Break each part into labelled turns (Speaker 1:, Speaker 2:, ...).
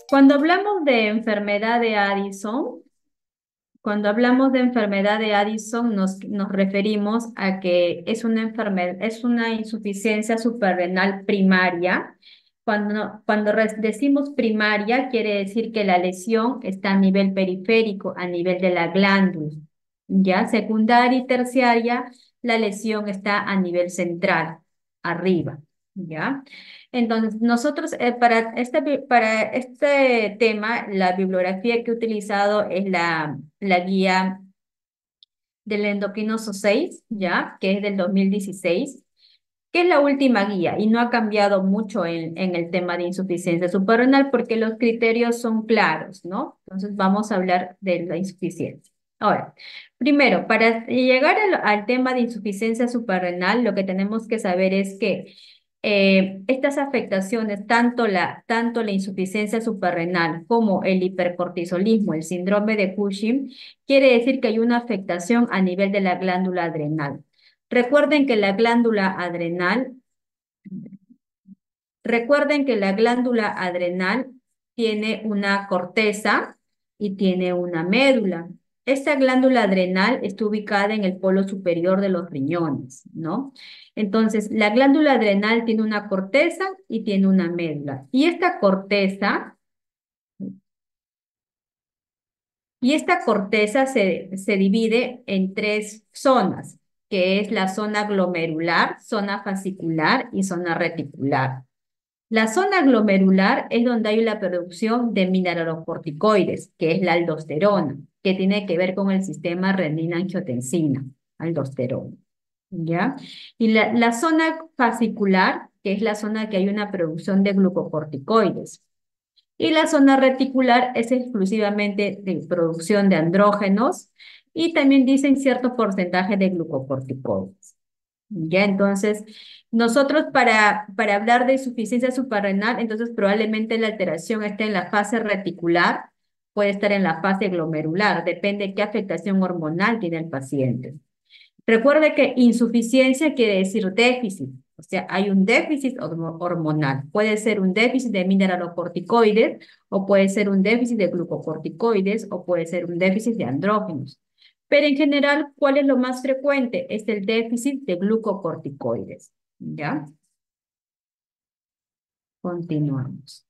Speaker 1: Cuando hablamos de enfermedad de Addison, cuando hablamos de enfermedad de Addison nos referimos a que es una enfermedad, es una insuficiencia suprarrenal primaria. Decimos primaria, quiere decir que la lesión está a nivel periférico, a nivel de la glándula. Ya secundaria y terciaria, la lesión está a nivel central, arriba. ¿Ya? Entonces, nosotros para este tema, la bibliografía que he utilizado es la guía del endocrinoso 6, ¿ya? Que es del 2016, que es la última guía y no ha cambiado mucho en el tema de insuficiencia suprarrenal porque los criterios son claros, ¿no? Entonces, vamos a hablar de la insuficiencia. Ahora, primero, para llegar al tema de insuficiencia suprarrenal, lo que tenemos que saber es que estas afectaciones, tanto la insuficiencia suprarrenal como el hipercortisolismo, el síndrome de Cushing, quiere decir que hay una afectación a nivel de la glándula adrenal. Recuerden que la glándula adrenal, recuerden que la glándula adrenal tiene una corteza y tiene una médula. Esta glándula adrenal está ubicada en el polo superior de los riñones, ¿no? Entonces, la glándula adrenal tiene una corteza y tiene una médula. Y esta corteza se divide en tres zonas, que es la zona glomerular, zona fascicular y zona reticular. La zona glomerular es donde hay la producción de mineralocorticoides, que es la aldosterona, que tiene que ver con el sistema renina-angiotensina, aldosterona. ¿Ya? Y la zona fascicular, que es la zona que hay una producción de glucocorticoides. Y la zona reticular es exclusivamente de producción de andrógenos y también dicen cierto porcentaje de glucocorticoides. Ya, entonces, nosotros para hablar de insuficiencia suprarrenal, entonces probablemente la alteración esté en la fase reticular, puede estar en la fase glomerular, depende de qué afectación hormonal tiene el paciente. Recuerde que insuficiencia quiere decir déficit, o sea, hay un déficit hormonal. Puede ser un déficit de mineralocorticoides, o puede ser un déficit de glucocorticoides, o puede ser un déficit de andrógenos. Pero en general, ¿cuál es lo más frecuente? Es el déficit de glucocorticoides. ¿Ya? Continuamos.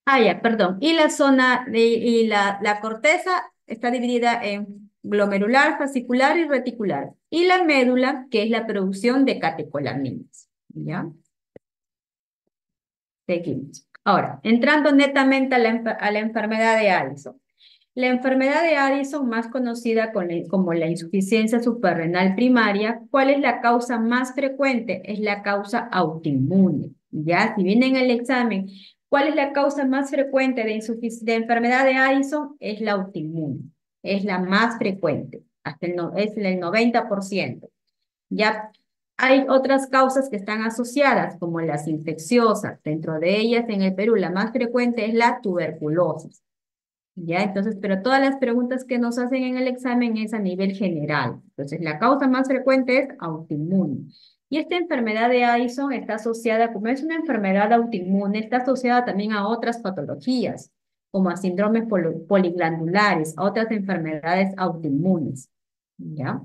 Speaker 1: Ah, ya, perdón. Y la corteza está dividida en glomerular, fascicular y reticular. Y la médula, que es la producción de catecolaminas. ¿Ya? Seguimos. Ahora, entrando netamente a la enfermedad de Addison. La enfermedad de Addison, más conocida como la insuficiencia suprarrenal primaria, ¿cuál es la causa más frecuente? Es la causa autoinmune. Ya, si viene en el examen, ¿cuál es la causa más frecuente de enfermedad de Addison? Es la autoinmune. Es la más frecuente, es el 90%. Ya hay otras causas que están asociadas, como las infecciosas. Dentro de ellas, en el Perú, la más frecuente es la tuberculosis. Ya, entonces, pero todas las preguntas que nos hacen en el examen es a nivel general. Entonces, la causa más frecuente es autoinmune. Y esta enfermedad de Addison está asociada, como es una enfermedad autoinmune, está asociada también a otras patologías, como a síndromes poliglandulares, a otras enfermedades autoinmunes. ¿Ya?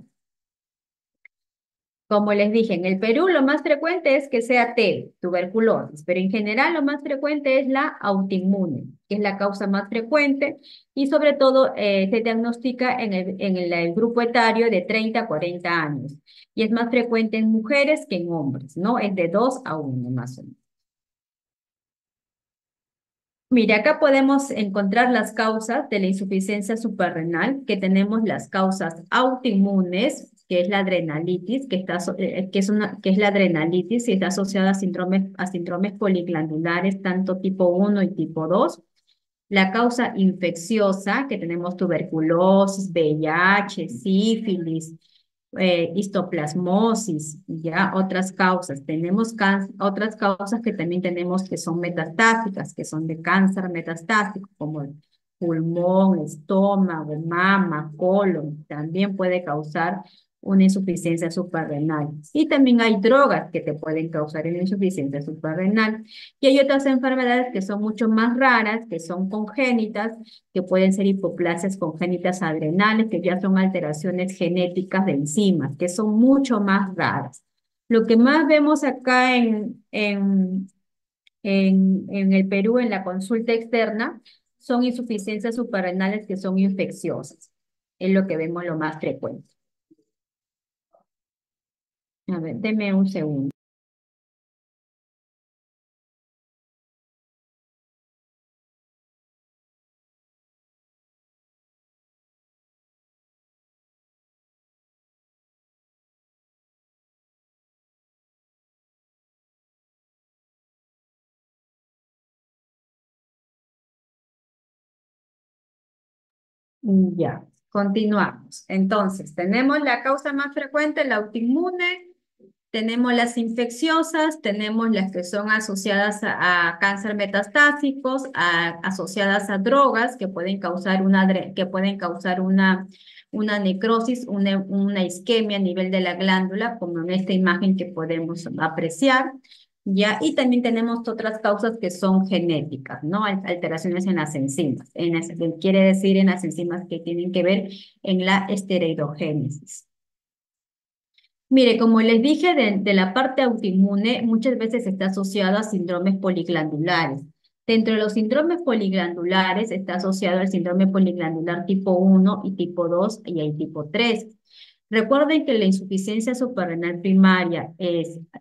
Speaker 1: Como les dije, en el Perú lo más frecuente es que sea T, tuberculosis, pero en general lo más frecuente es la autoinmune, que es la causa más frecuente y sobre todo se diagnostica en el grupo etario de 30 a 40 años y es más frecuente en mujeres que en hombres, ¿no? Es de 2 a 1 más o menos. Mira, acá podemos encontrar las causas de la insuficiencia suprarrenal, que tenemos las causas autoinmunes, que es la adrenalitis, que es la adrenalitis y está asociada a síndromes poliglandulares, tanto tipo 1 y tipo 2. La causa infecciosa, que tenemos tuberculosis, VIH, sífilis, histoplasmosis, ya otras causas. Tenemos otras causas que también tenemos que son metastásicas, que son de cáncer metastásico, como el pulmón, estómago, mama, colon. También puede causar una insuficiencia suprarrenal. Y también hay drogas que te pueden causar una insuficiencia suprarrenal. Y hay otras enfermedades que son mucho más raras, que son congénitas, que pueden ser hipoplasias congénitas adrenales, que ya son alteraciones genéticas de enzimas, que son mucho más raras. Lo que más vemos acá en el Perú, en la consulta externa, son insuficiencias suprarrenales que son infecciosas. Es lo que vemos lo más frecuente. A ver, deme un segundo. Ya, continuamos. Entonces, tenemos la causa más frecuente, la autoinmune, tenemos las infecciosas, tenemos las que son asociadas a cáncer metastásicos, asociadas a drogas que pueden causar una necrosis, una isquemia a nivel de la glándula, como en esta imagen que podemos apreciar. Ya, y también tenemos otras causas que son genéticas, ¿no? Alteraciones en las enzimas, quiere decir en las enzimas que tienen que ver en la esteroidogénesis. Mire, como les dije, de la parte autoinmune muchas veces está asociado a síndromes poliglandulares. Dentro de los síndromes poliglandulares está asociado al síndrome poliglandular tipo 1 y tipo 2 y hay tipo 3. Recuerden que la insuficiencia suprarrenal primaria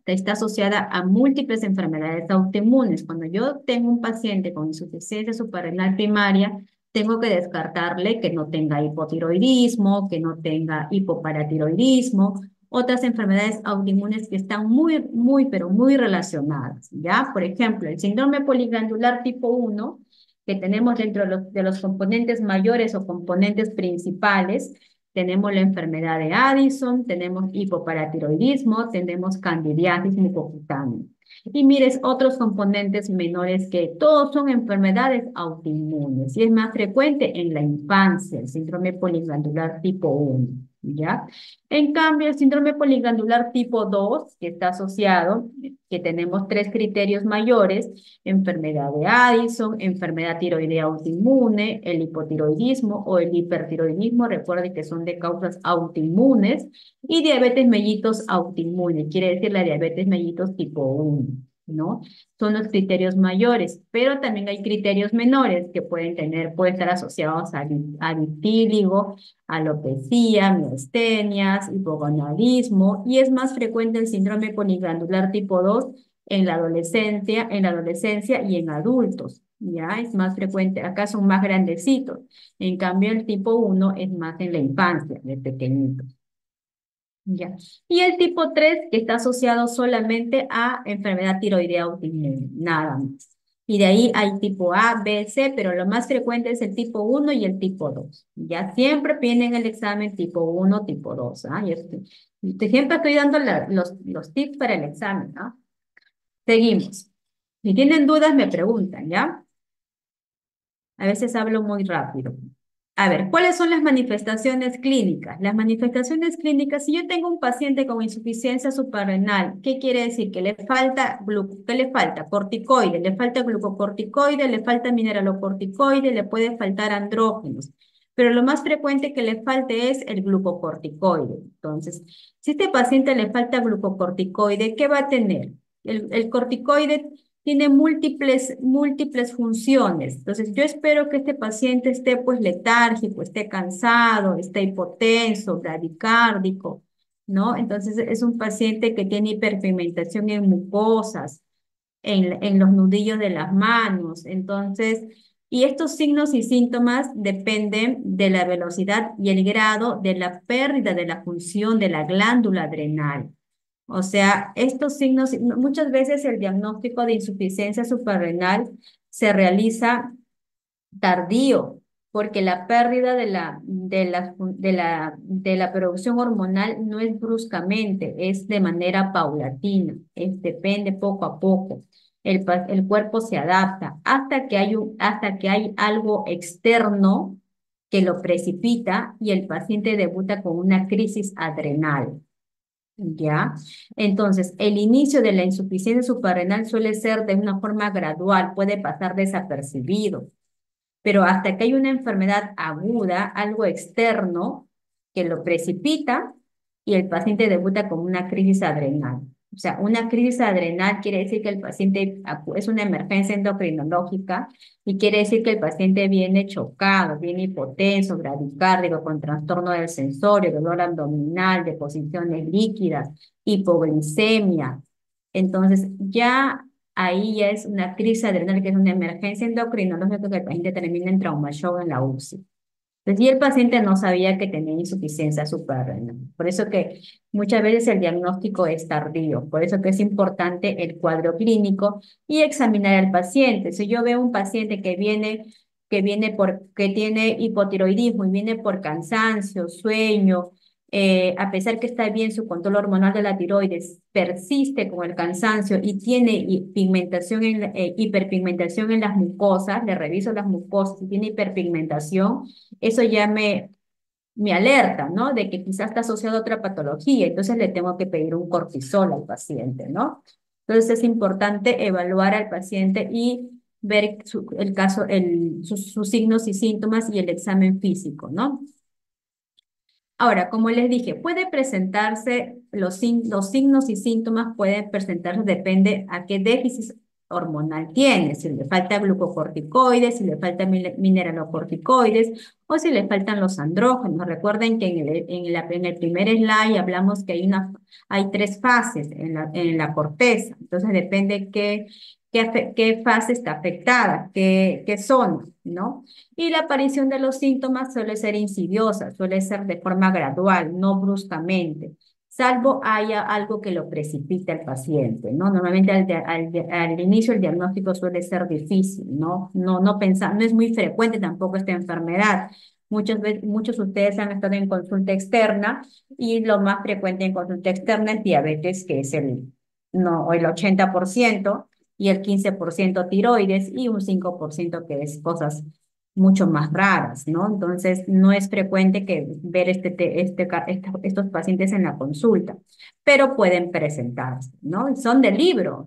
Speaker 1: está asociada a múltiples enfermedades autoinmunes. Cuando yo tengo un paciente con insuficiencia suprarrenal primaria, tengo que descartarle que no tenga hipotiroidismo, que no tenga hipoparatiroidismo, otras enfermedades autoinmunes que están pero muy relacionadas, ¿ya? Por ejemplo, el síndrome poliglandular tipo 1, que tenemos dentro de los componentes mayores o componentes principales, tenemos la enfermedad de Addison, tenemos hipoparatiroidismo, tenemos candidiasis mucocutánea. Y mires otros componentes menores que todos son enfermedades autoinmunes y es más frecuente en la infancia, el síndrome poliglandular tipo 1, ¿ya? En cambio, el síndrome poliglandular tipo 2, que está asociado, que tenemos tres criterios mayores: enfermedad de Addison, enfermedad tiroidea autoinmune, el hipotiroidismo o el hipertiroidismo, recuerden que son de causas autoinmunes, y diabetes mellitus autoinmune, quiere decir la diabetes mellitus tipo 1, ¿no? Son los criterios mayores, pero también hay criterios menores que pueden estar asociados a vitíligo, alopecia, miastenias, hipogonadismo, y es más frecuente el síndrome poliglandular tipo 2 en la adolescencia y en adultos, ¿ya? Es más frecuente, acá son más grandecitos, en cambio el tipo 1 es más en la infancia, de pequeñitos, ¿ya? Y el tipo 3 que está asociado solamente a enfermedad tiroidea autoinmune, nada más. Y de ahí hay tipo A, B, C, pero lo más frecuente es el tipo 1 y el tipo 2. Ya siempre vienen el examen tipo 1, tipo 2. ¿Ah? Siempre estoy dando los tips para el examen, ¿no? Seguimos. Si tienen dudas, me preguntan, ¿ya? A veces hablo muy rápido. A ver, ¿cuáles son las manifestaciones clínicas? Las manifestaciones clínicas, si yo tengo un paciente con insuficiencia suprarrenal, ¿qué quiere decir? Que le falta, ¿qué le falta? Corticoide, le falta glucocorticoide, le falta mineralocorticoide, le puede faltar andrógenos. Pero lo más frecuente que le falte es el glucocorticoide. Entonces, si a este paciente le falta glucocorticoide, ¿qué va a tener? El corticoide tiene múltiples funciones. Entonces, yo espero que este paciente esté pues letárgico, esté cansado, esté hipotenso, bradicárdico, ¿no? Entonces, es un paciente que tiene hiperpigmentación en mucosas, en los nudillos de las manos. Entonces, y estos signos y síntomas dependen de la velocidad y el grado de la pérdida de la función de la glándula adrenal. O sea, estos signos, muchas veces el diagnóstico de insuficiencia suprarrenal se realiza tardío, porque la pérdida de la producción hormonal no es bruscamente, es de manera paulatina, depende poco a poco. El cuerpo se adapta hasta que hay algo externo que lo precipita y el paciente debuta con una crisis adrenal. ¿Ya? Entonces, el inicio de la insuficiencia suprarrenal suele ser de una forma gradual, puede pasar desapercibido, pero hasta que hay una enfermedad aguda, algo externo, que lo precipita y el paciente debuta con una crisis adrenal. O sea, una crisis adrenal quiere decir que el paciente es una emergencia endocrinológica y quiere decir que el paciente viene chocado, viene hipotenso, bradicárdico, con trastorno del sensorio, dolor abdominal, deposiciones líquidas, hipoglicemia. Entonces, ya ahí ya es una crisis adrenal, que es una emergencia endocrinológica que el paciente termina en trauma shock en la UCI. Entonces, y el paciente no sabía que tenía insuficiencia suprarrenal. Por eso que muchas veces el diagnóstico es tardío. Por eso que es importante el cuadro clínico y examinar al paciente. Si yo veo un paciente que tiene hipotiroidismo y viene por cansancio, sueño, a pesar que está bien su control hormonal de la tiroides, persiste con el cansancio y tiene hiperpigmentación en las mucosas, le reviso las mucosas y tiene hiperpigmentación, eso ya me alerta, ¿no? De que quizás está asociado a otra patología, entonces le tengo que pedir un cortisol al paciente, ¿no? Entonces es importante evaluar al paciente y ver el caso, sus signos y síntomas y el examen físico, ¿no? Ahora, como les dije, puede presentarse, los signos y síntomas pueden presentarse, depende a qué déficit hormonal tiene, si le falta glucocorticoides, si le falta mineralocorticoides o si le faltan los andrógenos. Recuerden que en el primer slide hablamos que hay tres fases en la corteza, entonces depende qué fase está afectada, qué zona, ¿no? Y la aparición de los síntomas suele ser insidiosa, suele ser de forma gradual, no bruscamente, salvo haya algo que lo precipite al paciente, ¿no? Normalmente al inicio el diagnóstico suele ser difícil, ¿no? No es muy frecuente tampoco esta enfermedad. Muchos de ustedes han estado en consulta externa y lo más frecuente en consulta externa es diabetes, que es no, el 80% y el 15% tiroides y un 5% que es cosas mucho más raras, ¿no? Entonces, no es frecuente que ver estos pacientes en la consulta, pero pueden presentarse, ¿no? Y son de libro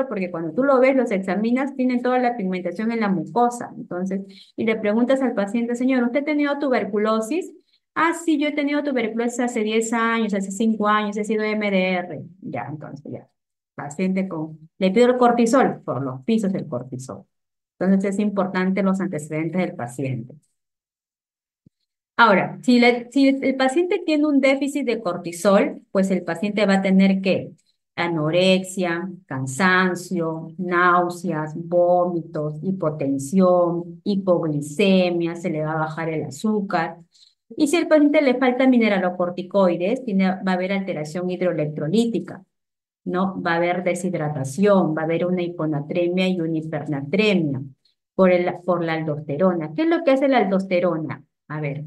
Speaker 1: porque cuando tú lo ves, los examinas, tienen toda la pigmentación en la mucosa, entonces, y le preguntas al paciente, señor, ¿usted ha tenido tuberculosis? Ah, sí, yo he tenido tuberculosis hace 10 años, hace 5 años, he sido MDR, ya, entonces ya. Le pido el cortisol por los pisos del cortisol. Entonces es importante los antecedentes del paciente. Ahora, si el paciente tiene un déficit de cortisol, pues el paciente va a tener que anorexia, cansancio, náuseas, vómitos, hipotensión, hipoglicemia, se le va a bajar el azúcar. Y si al paciente le falta mineralocorticoides, va a haber alteración hidroelectrolítica, ¿no? Va a haber deshidratación, va a haber una hiponatremia y una hipernatremia por la aldosterona. ¿Qué es lo que hace la aldosterona? A ver,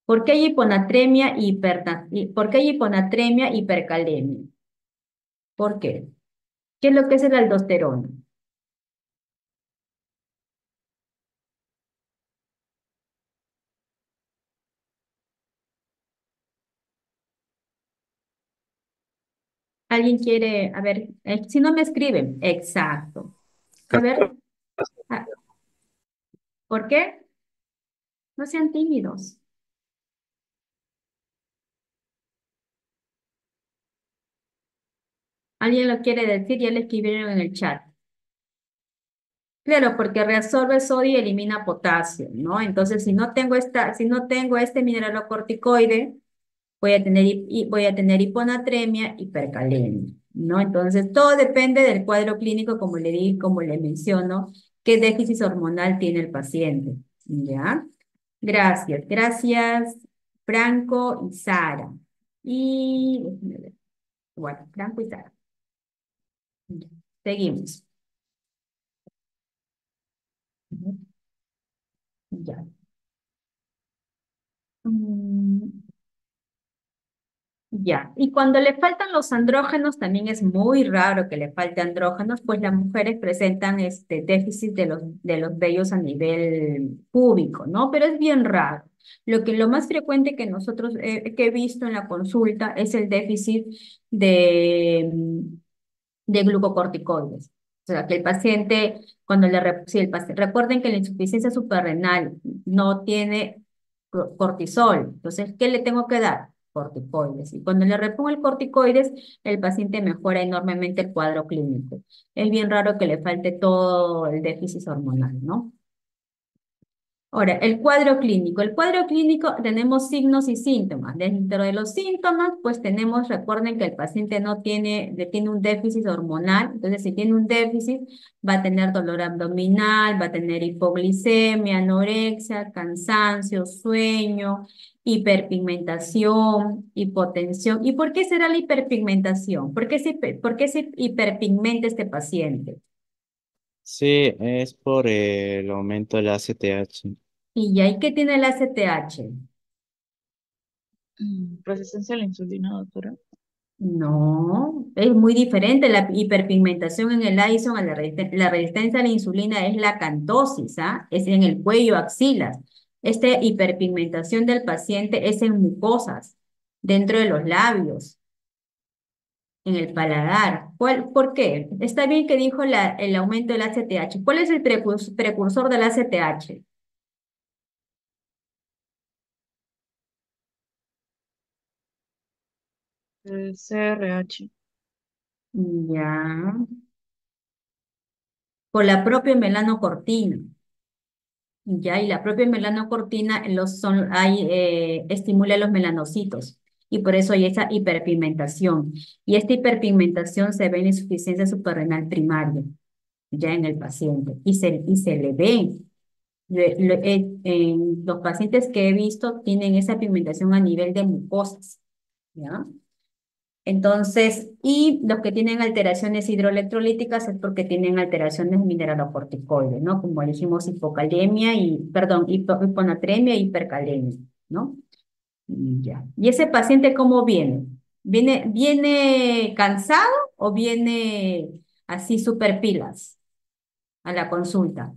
Speaker 1: ¿por qué hay hiponatremia por qué hay hiponatremia y hipercalemia? ¿Por qué? ¿Qué es lo que es la aldosterona? ¿Alguien quiere? A ver, si no me escriben. Exacto. A ver, ah, ¿por qué? No sean tímidos. ¿Alguien lo quiere decir? Ya le escribieron en el chat. Claro, porque reabsorbe sodio y elimina potasio, ¿no? Entonces, si no tengo este mineralocorticoide, voy a tener hiponatremia, hipercalemia, ¿no? Entonces, todo depende del cuadro clínico, como le di, como le menciono, qué déficit hormonal tiene el paciente, ¿ya? Gracias, Franco y Sara. Y, bueno, Franco y Sara. Ya. Seguimos. Ya. Mm, Ya, y cuando le faltan los andrógenos, también es muy raro que le falte andrógenos, pues las mujeres presentan este déficit de los vellos a nivel púbico, ¿no? Pero es bien raro. Lo más frecuente que nosotros que he visto en la consulta es el déficit de glucocorticoides. O sea, que el paciente, cuando si el paciente, recuerden que la insuficiencia suprarrenal no tiene cortisol, entonces, ¿qué le tengo que dar? Corticoides. Y cuando le repongo el corticoides, el paciente mejora enormemente el cuadro clínico. Es bien raro que le falte todo el déficit hormonal, ¿no? Ahora, el cuadro clínico. El cuadro clínico tenemos signos y síntomas. Dentro de los síntomas, pues tenemos, recuerden que el paciente no tiene, tiene un déficit hormonal. Entonces, si tiene un déficit, va a tener dolor abdominal, va a tener hipoglicemia, anorexia, cansancio, sueño, hiperpigmentación, hipotensión. ¿Y por qué será la hiperpigmentación? Por qué se hiperpigmenta este paciente?
Speaker 2: Sí, es por el aumento del ACTH.
Speaker 1: ¿Y ahí qué tiene el ACTH?
Speaker 3: Resistencia a la insulina, doctora.
Speaker 1: No, es muy diferente la hiperpigmentación en el Addison a la resistencia a la insulina es la acantosis, ¿ah? Es en el cuello axilas. Esta hiperpigmentación del paciente es en mucosas, dentro de los labios, en el paladar. ¿Por qué? Está bien que dijo el aumento del ACTH. ¿Cuál es el precursor del ACTH?
Speaker 3: El CRH.
Speaker 1: Ya, por la propia melanocortina. Ya, y la propia melanocortina estimula los melanocitos y por eso hay esa hiperpigmentación. Y esta hiperpigmentación se ve en insuficiencia suprarrenal primaria, ya en el paciente, y se le ve. En los pacientes que he visto tienen esa pigmentación a nivel de mucosas, ¿ya? Entonces, y los que tienen alteraciones hidroelectrolíticas es porque tienen alteraciones mineralocorticoides, ¿no? Como dijimos, hipocalemia perdón, hiponatremia e hipercalemia, ¿no? Y ya. ¿Y ese paciente cómo viene? ¿Viene cansado o viene así super pilas a la consulta?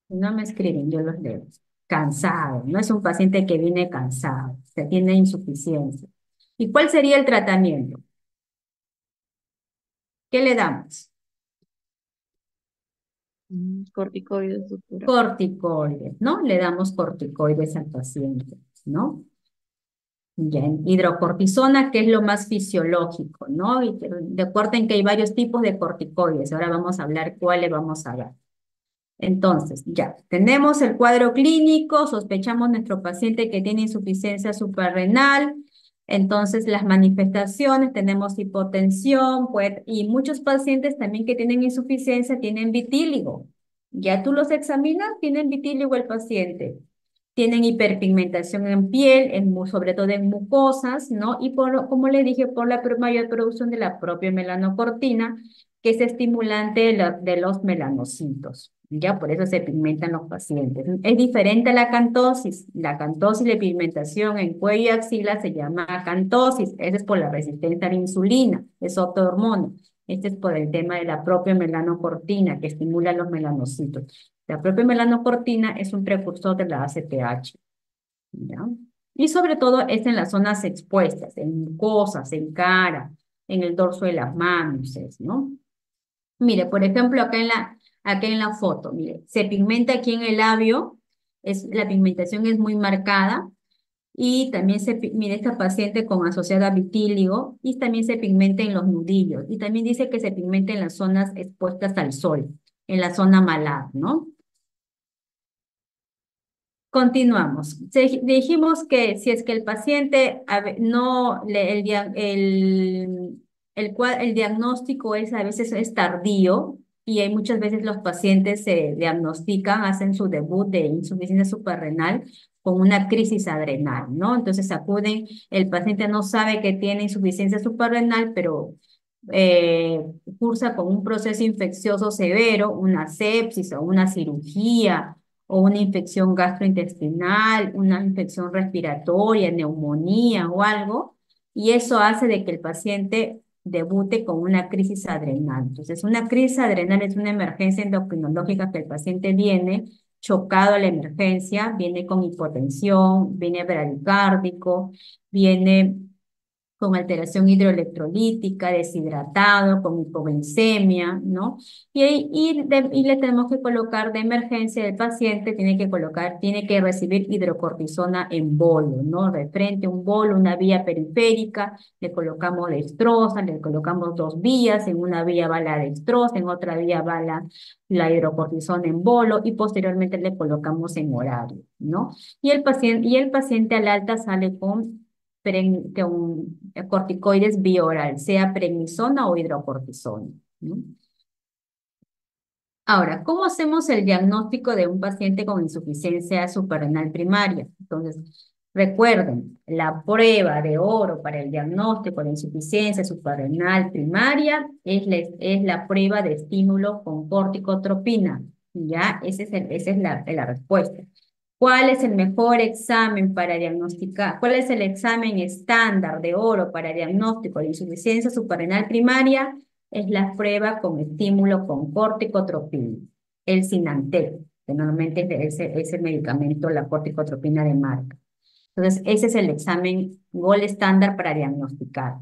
Speaker 1: No me escriben, yo los leo. Cansado, no es un paciente que viene cansado, se tiene insuficiencia. ¿Y cuál sería el tratamiento? ¿Qué le damos?
Speaker 3: Corticoides, doctora.
Speaker 1: Corticoides, ¿no? Le damos corticoides al paciente, ¿no? Ya, hidrocortisona, que es lo más fisiológico, ¿no? Y recuerden que hay varios tipos de corticoides. Ahora vamos a hablar cuáles vamos a dar. Entonces, ya, tenemos el cuadro clínico, sospechamos nuestro paciente que tiene insuficiencia suprarrenal, entonces las manifestaciones, tenemos hipotensión, pues, y muchos pacientes también que tienen insuficiencia tienen vitíligo. Ya tú los examinas, tienen vitíligo el paciente. Tienen hiperpigmentación en piel, sobre todo en mucosas, ¿no? Y como le dije, por la mayor producción de la propia melanocortina, que es estimulante de los melanocitos. Ya por eso se pigmentan los pacientes. Es diferente a la acantosis. La acantosis de pigmentación en cuello y axila se llama acantosis. Esa es por la resistencia a la insulina, es otra hormona. Este es por el tema de la propia melanocortina que estimula los melanocitos. La propia melanocortina es un precursor de la ACTH, ¿ya? Y sobre todo es en las zonas expuestas, en mucosas, en cara, en el dorso de las manos, ¿no? Mire, por ejemplo, acá en la foto, mire, se pigmenta aquí en el labio, la pigmentación es muy marcada y también mire, esta paciente con asociada a vitíligo y también se pigmenta en los nudillos y también dice que se pigmenta en las zonas expuestas al sol, en la zona malar, ¿no? Continuamos. Dijimos que si es que el paciente no el diagnóstico es a veces es tardío y hay muchas veces los pacientes se diagnostican, hacen su debut de insuficiencia suprarrenal con una crisis adrenal, ¿no? Entonces acuden, el paciente no sabe que tiene insuficiencia suprarrenal, pero eh, cursa con un proceso infeccioso severo, una sepsis o una cirugía o una infección gastrointestinal, una infección respiratoria, neumonía o algo, y eso hace de que el paciente debute con una crisis adrenal. Entonces, una crisis adrenal es una emergencia endocrinológica que el paciente viene chocado a la emergencia, viene con hipotensión, viene bradicárdico, viene con alteración hidroelectrolítica, deshidratado, con hipoglicemia, ¿no? Y le tenemos que colocar de emergencia el paciente, tiene que recibir hidrocortisona en bolo, ¿no? De frente un bolo, una vía periférica, le colocamos dextrosa, le colocamos dos vías, en una vía va la dextrosa, en otra vía va la hidrocortisona en bolo y posteriormente le colocamos en horario, ¿no? Y el paciente al alta sale con corticoides bioral, sea prednisona o hidrocortisona, ¿no? Ahora, ¿cómo hacemos el diagnóstico de un paciente con insuficiencia suprarrenal primaria? Entonces, recuerden, la prueba de oro para el diagnóstico de insuficiencia suprarrenal primaria es la prueba de estímulo con corticotropina. ¿Ya? Esa es la respuesta. ¿Cuál es el mejor examen para diagnosticar? ¿Cuál es el examen estándar de oro para diagnóstico de insuficiencia suprarrenal primaria? Es la prueba con estímulo con corticotropina, el Sinantec, que normalmente es el medicamento, la corticotropina de marca. Entonces, ese es el examen gold estándar para diagnosticar.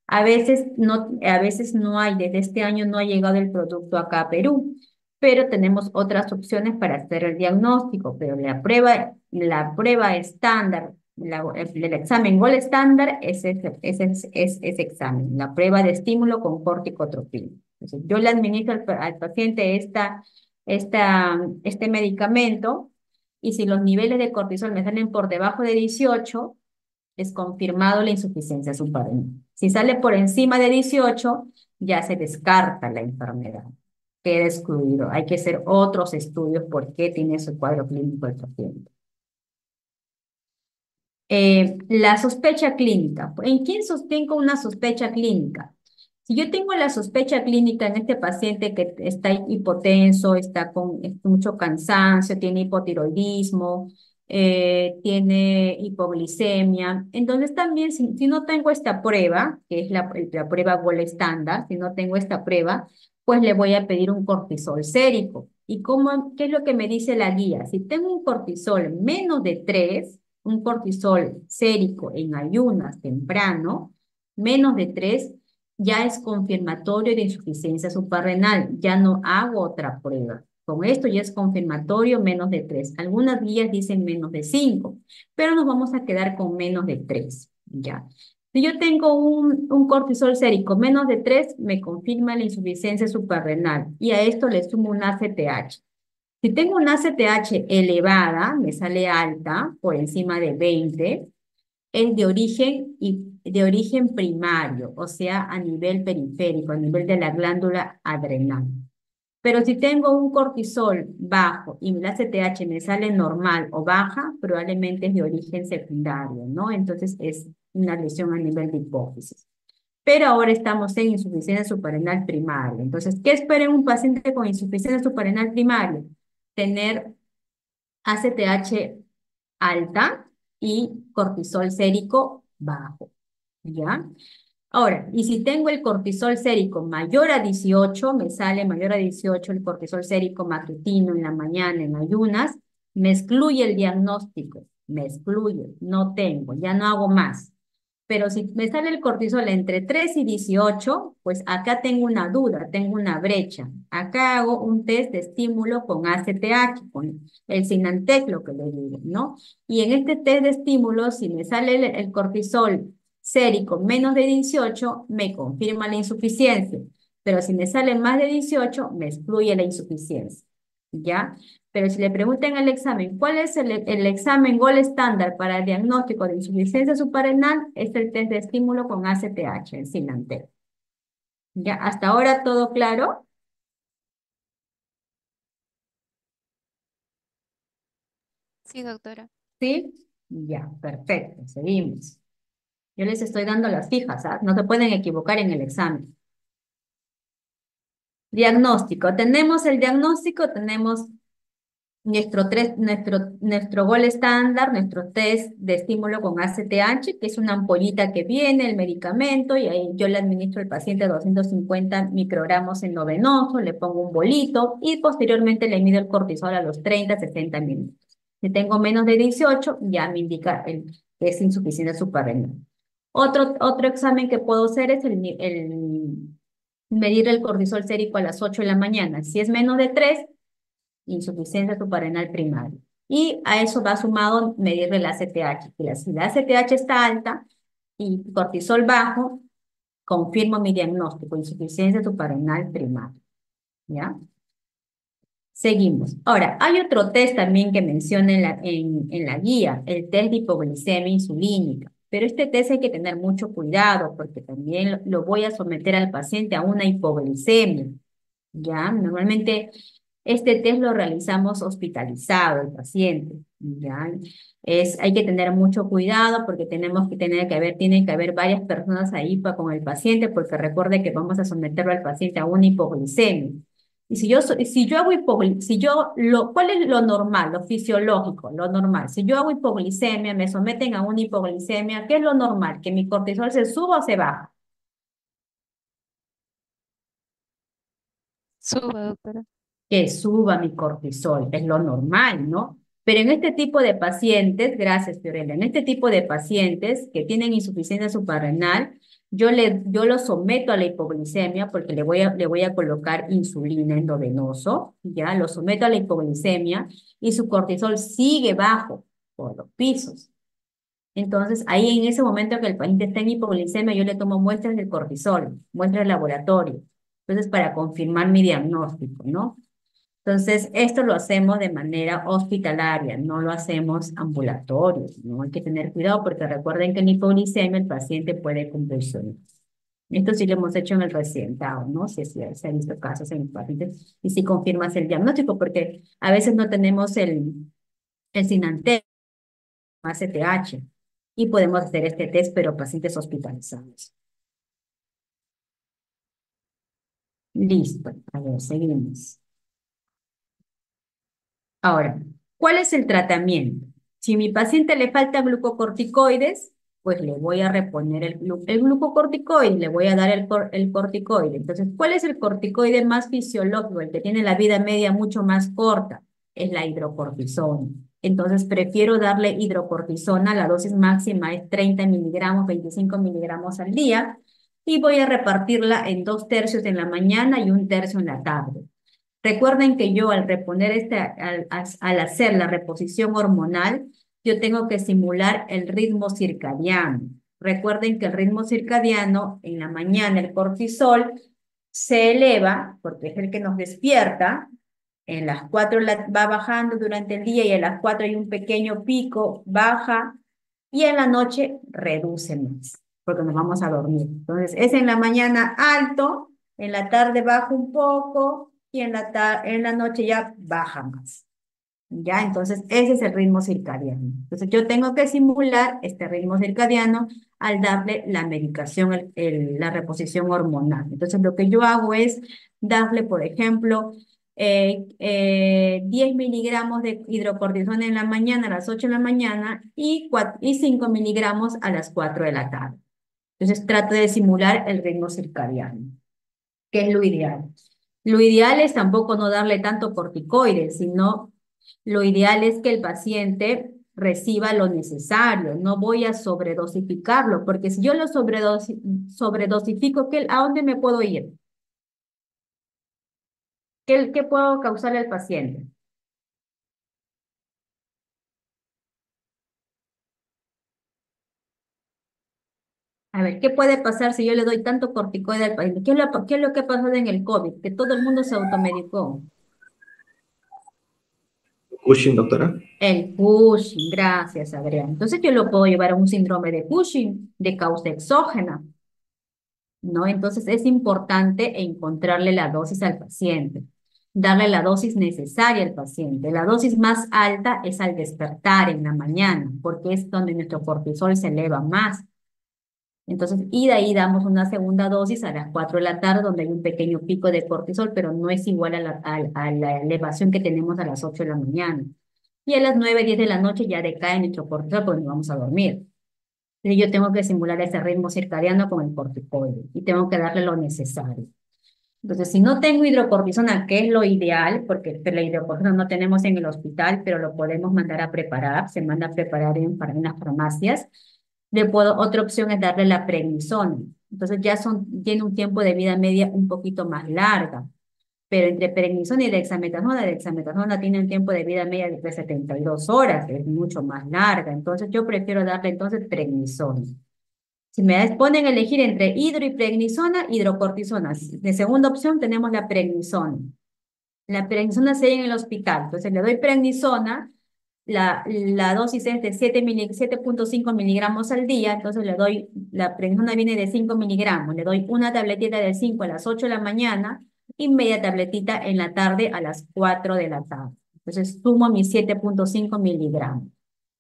Speaker 1: A veces no hay, desde este año no ha llegado el producto acá a Perú, pero tenemos otras opciones para hacer el diagnóstico, pero la prueba estándar, el examen gold estándar es ese examen, la prueba de estímulo con corticotropina. Entonces, yo le administro al paciente este medicamento y si los niveles de cortisol me salen por debajo de 18, es confirmado la insuficiencia suprarrenal. Si sale por encima de 18, ya se descarta la enfermedad. Queda excluido. Hay que hacer otros estudios por qué tiene ese cuadro clínico el paciente. La sospecha clínica. ¿En quién sostengo una sospecha clínica? Si yo tengo la sospecha clínica en este paciente que está hipotenso, está con mucho cansancio, tiene hipotiroidismo, tiene hipoglicemia, entonces también si no tengo esta prueba, que es la prueba gold estándar, si no tengo esta prueba, pues le voy a pedir un cortisol sérico. ¿Y qué es lo que me dice la guía? Si tengo un cortisol menos de 3, un cortisol sérico en ayunas temprano, menos de 3, ya es confirmatorio de insuficiencia suprarrenal, ya no hago otra prueba. Con esto ya es confirmatorio menos de 3. Algunas guías dicen menos de 5, pero nos vamos a quedar con menos de 3, ¿ya? Si yo tengo un cortisol sérico menos de 3, me confirma la insuficiencia suprarrenal y a esto le sumo un ACTH. Si tengo una ACTH elevada, me sale alta, por encima de 20, es de origen primario, o sea, a nivel periférico, a nivel de la glándula adrenal. Pero si tengo un cortisol bajo y la ACTH me sale normal o baja, probablemente es de origen secundario, ¿no? Entonces es una lesión a nivel de hipófisis. Pero ahora estamos en insuficiencia suprarrenal primaria. Entonces, ¿qué espera un paciente con insuficiencia suprarrenal primaria? Tener ACTH alta y cortisol sérico bajo, ¿ya? Ahora, y si tengo el cortisol sérico mayor a 18, me sale mayor a 18 el cortisol sérico matutino en la mañana en ayunas, me excluye el diagnóstico, me excluye, no tengo, ya no hago más. Pero si me sale el cortisol entre 3 y 18, pues acá tengo una duda, tengo una brecha. Acá hago un test de estímulo con ACTH, con el Sinantec, lo que le digo, ¿no? Y en este test de estímulo, si me sale el cortisol sérico menos de 18, me confirma la insuficiencia. Pero si me sale más de 18, me excluye la insuficiencia, ¿ya? Pero si le preguntan en el examen, ¿cuál es el examen gold estándar para el diagnóstico de insuficiencia suprarrenal? Es el test de estímulo con ACTH, el Sinantec. ¿Ya? ¿Hasta ahora todo claro?
Speaker 4: Sí, doctora.
Speaker 1: ¿Sí? Ya, perfecto, seguimos. Yo les estoy dando las fijas, ¿ah? No se pueden equivocar en el examen. Diagnóstico. Tenemos el diagnóstico, tenemos nuestro gol estándar, nuestro test de estímulo con ACTH, que es una ampollita que viene, el medicamento, y ahí yo le administro al paciente 250 microgramos en endovenoso, le pongo un bolito y posteriormente le mido el cortisol a los 30, 60 minutos. Si tengo menos de 18, ya me indica que es insuficiencia suprarrenal. Otro examen que puedo hacer es medir el cortisol sérico a las 8 de la mañana. Si es menos de 3, insuficiencia suprarrenal primaria. Y a eso va sumado medirle la ACTH. Si la ACTH está alta y cortisol bajo, confirmo mi diagnóstico, insuficiencia suprarrenal primaria. ¿Ya? Seguimos. Ahora, hay otro test también que menciona en la guía, el test de hipoglicemia insulínica. Pero este test hay que tener mucho cuidado porque también lo voy a someter al paciente a una hipoglicemia. ¿Ya? Normalmente este test lo realizamos hospitalizado el paciente, ¿ya? Hay que tener mucho cuidado porque tiene que haber varias personas ahí con el paciente porque recuerde que vamos a someterlo al paciente a una hipoglicemia. Y si yo hago ¿cuál es lo normal, lo fisiológico, lo normal? Si yo hago hipoglicemia, me someten a una hipoglicemia, ¿qué es lo normal? ¿Que mi cortisol se suba o se baja?
Speaker 4: Suba, doctora.
Speaker 1: Que suba mi cortisol, es lo normal, ¿no? Pero en este tipo de pacientes, gracias Fiorella, en este tipo de pacientes que tienen insuficiencia suprarrenal, yo lo someto a la hipoglicemia porque le voy a colocar insulina endovenoso, ya lo someto a la hipoglicemia y su cortisol sigue bajo por los pisos. Entonces, ahí en ese momento que el paciente está en hipoglicemia, yo le tomo muestras del cortisol, muestras de laboratorio. Entonces, para confirmar mi diagnóstico, ¿no? Entonces, esto lo hacemos de manera hospitalaria, no lo hacemos ambulatorio, ¿no? Hay que tener cuidado porque recuerden que en hipoglicemia el paciente puede convulsionar. Esto sí lo hemos hecho en el recientado, ¿no? Se han visto casos en pacientes y si confirmas el diagnóstico, porque a veces no tenemos el SINANTER, ACTH, y podemos hacer este test, pero pacientes hospitalizados. Listo, a ver, seguimos. Ahora, ¿cuál es el tratamiento? Si a mi paciente le falta glucocorticoides, pues le voy a reponer el glucocorticoide, le voy a dar el corticoide. Entonces, ¿cuál es el corticoide más fisiológico, el que tiene la vida media mucho más corta? Es la hidrocortisona. Entonces, prefiero darle hidrocortisona, la dosis máxima es 30 miligramos, 25 miligramos al día, y voy a repartirla en 2/3 en la mañana y 1/3 en la tarde. Recuerden que yo al al hacer la reposición hormonal, yo tengo que simular el ritmo circadiano. Recuerden que el ritmo circadiano, en la mañana el cortisol se eleva, porque es el que nos despierta, en las 4 va bajando durante el día y a las 4 hay un pequeño pico, baja, y en la noche reduce más, porque nos vamos a dormir. Entonces, es en la mañana alto, en la tarde baja un poco, y en la noche ya baja más. ¿Ya? Entonces, ese es el ritmo circadiano. Entonces, yo tengo que simular este ritmo circadiano al darle la medicación, la reposición hormonal. Entonces, lo que yo hago es darle, por ejemplo, 10 miligramos de hidrocortisona en la mañana, a las 8 de la mañana, y 5 miligramos a las 4 de la tarde. Entonces, trato de simular el ritmo circadiano, que es lo ideal. Lo ideal es tampoco no darle tanto corticoides, sino lo ideal es que el paciente reciba lo necesario. No voy a sobredosificarlo, porque si yo lo sobredosifico, ¿a dónde me puedo ir? ¿Qué puedo causarle al paciente? A ver, ¿qué puede pasar si yo le doy tanto corticoide al paciente? ¿Qué es lo que pasó en el COVID? Que todo el mundo se automedicó.
Speaker 5: Cushing, doctora.
Speaker 1: El Cushing, gracias, Adrián. Entonces yo lo puedo llevar a un síndrome de Cushing, de causa exógena, ¿no? Entonces es importante encontrarle la dosis al paciente, darle la dosis necesaria al paciente. La dosis más alta es al despertar en la mañana, porque es donde nuestro cortisol se eleva más. Entonces, y de ahí damos una segunda dosis a las 4 de la tarde, donde hay un pequeño pico de cortisol, pero no es igual a la elevación que tenemos a las 8 de la mañana. Y a las 9, 10 de la noche ya decae nuestro cortisol porque nos vamos a dormir. Entonces, yo tengo que simular ese ritmo circadiano con el corticoide y tengo que darle lo necesario. Entonces, si no tengo hidrocortisona, que es lo ideal, porque la hidrocortisona no tenemos en el hospital, pero lo podemos mandar a preparar, se manda a preparar en las farmacias, otra opción es darle la prednisona. Entonces tiene un tiempo de vida media un poquito más larga, pero entre prednisona y dexametasona tiene un tiempo de vida media de 72 horas, es mucho más larga. Entonces yo prefiero darle entonces prednisona. Si me ponen a elegir entre hidro y prednisona, hidrocortisona. De segunda opción tenemos la prednisona. La prednisona se da en el hospital. Entonces le doy prednisona, la dosis es de 7.5 miligramos al día, entonces la prednisona viene de 5 miligramos. Le doy una tabletita de 5 a las 8 de la mañana y media tabletita en la tarde a las 4 de la tarde. Entonces sumo mis 7.5 miligramos.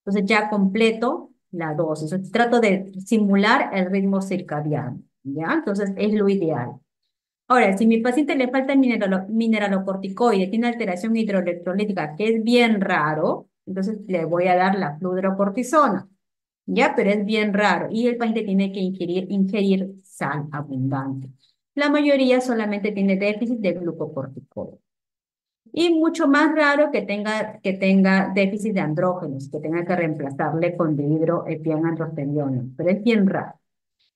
Speaker 1: Entonces ya completo la dosis. Trato de simular el ritmo circadiano, ¿ya? Entonces es lo ideal. Ahora, si a mi paciente le falta mineralocorticoide, tiene alteración hidroelectrolítica, que es bien raro, entonces le voy a dar la fludrocortisona, ¿ya? Pero es bien raro y el paciente tiene que ingerir sal abundante. La mayoría solamente tiene déficit de glucocorticoide. Y mucho más raro que tenga déficit de andrógenos, que tenga que reemplazarle con dihidroepiandrosterona, pero es bien raro.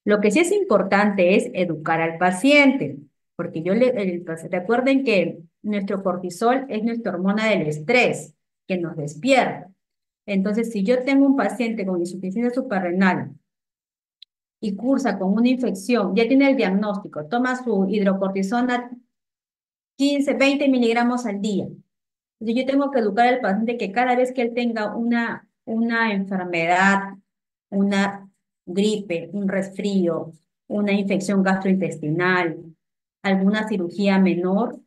Speaker 1: Lo que sí es importante es educar al paciente, porque recuerden que nuestro cortisol es nuestra hormona del estrés que nos despierta. Entonces, si yo tengo un paciente con insuficiencia suprarrenal y cursa con una infección, ya tiene el diagnóstico, toma su hidrocortisona 15, 20 miligramos al día. Entonces, yo tengo que educar al paciente que cada vez que él tenga una enfermedad, una gripe, un resfrío, una infección gastrointestinal, alguna cirugía menor,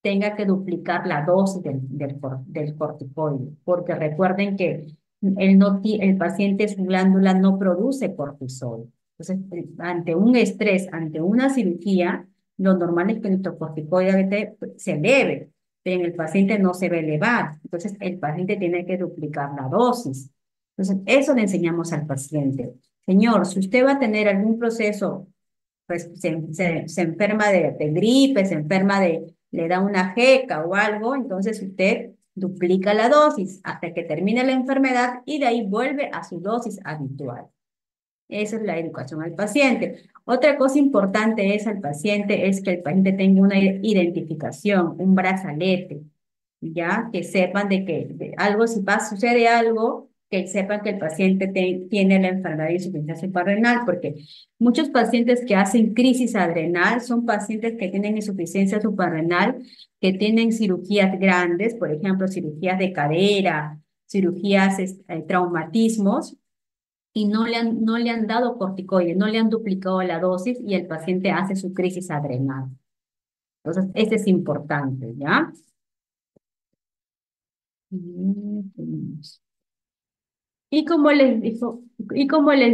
Speaker 1: tenga que duplicar la dosis del corticoide, porque recuerden que el paciente, su glándula no produce cortisol. Entonces, ante un estrés, ante una cirugía, lo normal es que nuestro corticoide se eleve, pero en el paciente no se va a elevar. Entonces, el paciente tiene que duplicar la dosis. Entonces, eso le enseñamos al paciente. Señor, si usted va a tener algún proceso, pues se enferma de gripe, le da una jeca o algo, entonces usted duplica la dosis hasta que termine la enfermedad y de ahí vuelve a su dosis habitual. Esa es la educación al paciente. Otra cosa importante al paciente es que el paciente tenga una identificación, un brazalete, ya que sepan de que sucede algo, que sepan que el paciente tiene la enfermedad de insuficiencia suprarrenal, porque muchos pacientes que hacen crisis adrenal son pacientes que tienen insuficiencia suprarrenal, que tienen cirugías grandes, por ejemplo, cirugías de cadera, cirugías, traumatismos, y no le han dado corticoides, no le han duplicado la dosis y el paciente hace su crisis adrenal. Entonces, este es importante, ¿ya? Y como les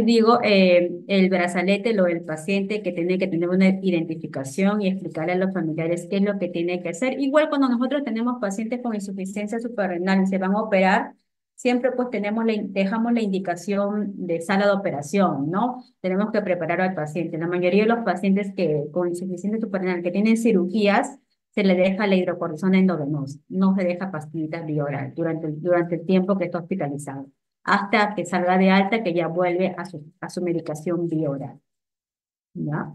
Speaker 1: digo, el brazalete, lo del paciente que tiene que tener una identificación y explicarle a los familiares qué es lo que tiene que hacer. Igual cuando nosotros tenemos pacientes con insuficiencia suprarrenal y se van a operar, siempre pues dejamos la indicación de sala de operación, ¿no? Tenemos que preparar al paciente. La mayoría de los pacientes con insuficiencia suprarrenal que tienen cirugías, se le deja la hidrocortisona endovenosa, no se deja pastillitas vía oral durante el tiempo que está hospitalizado, hasta que salga de alta, que ya vuelve a su medicación vía oral, ¿ya?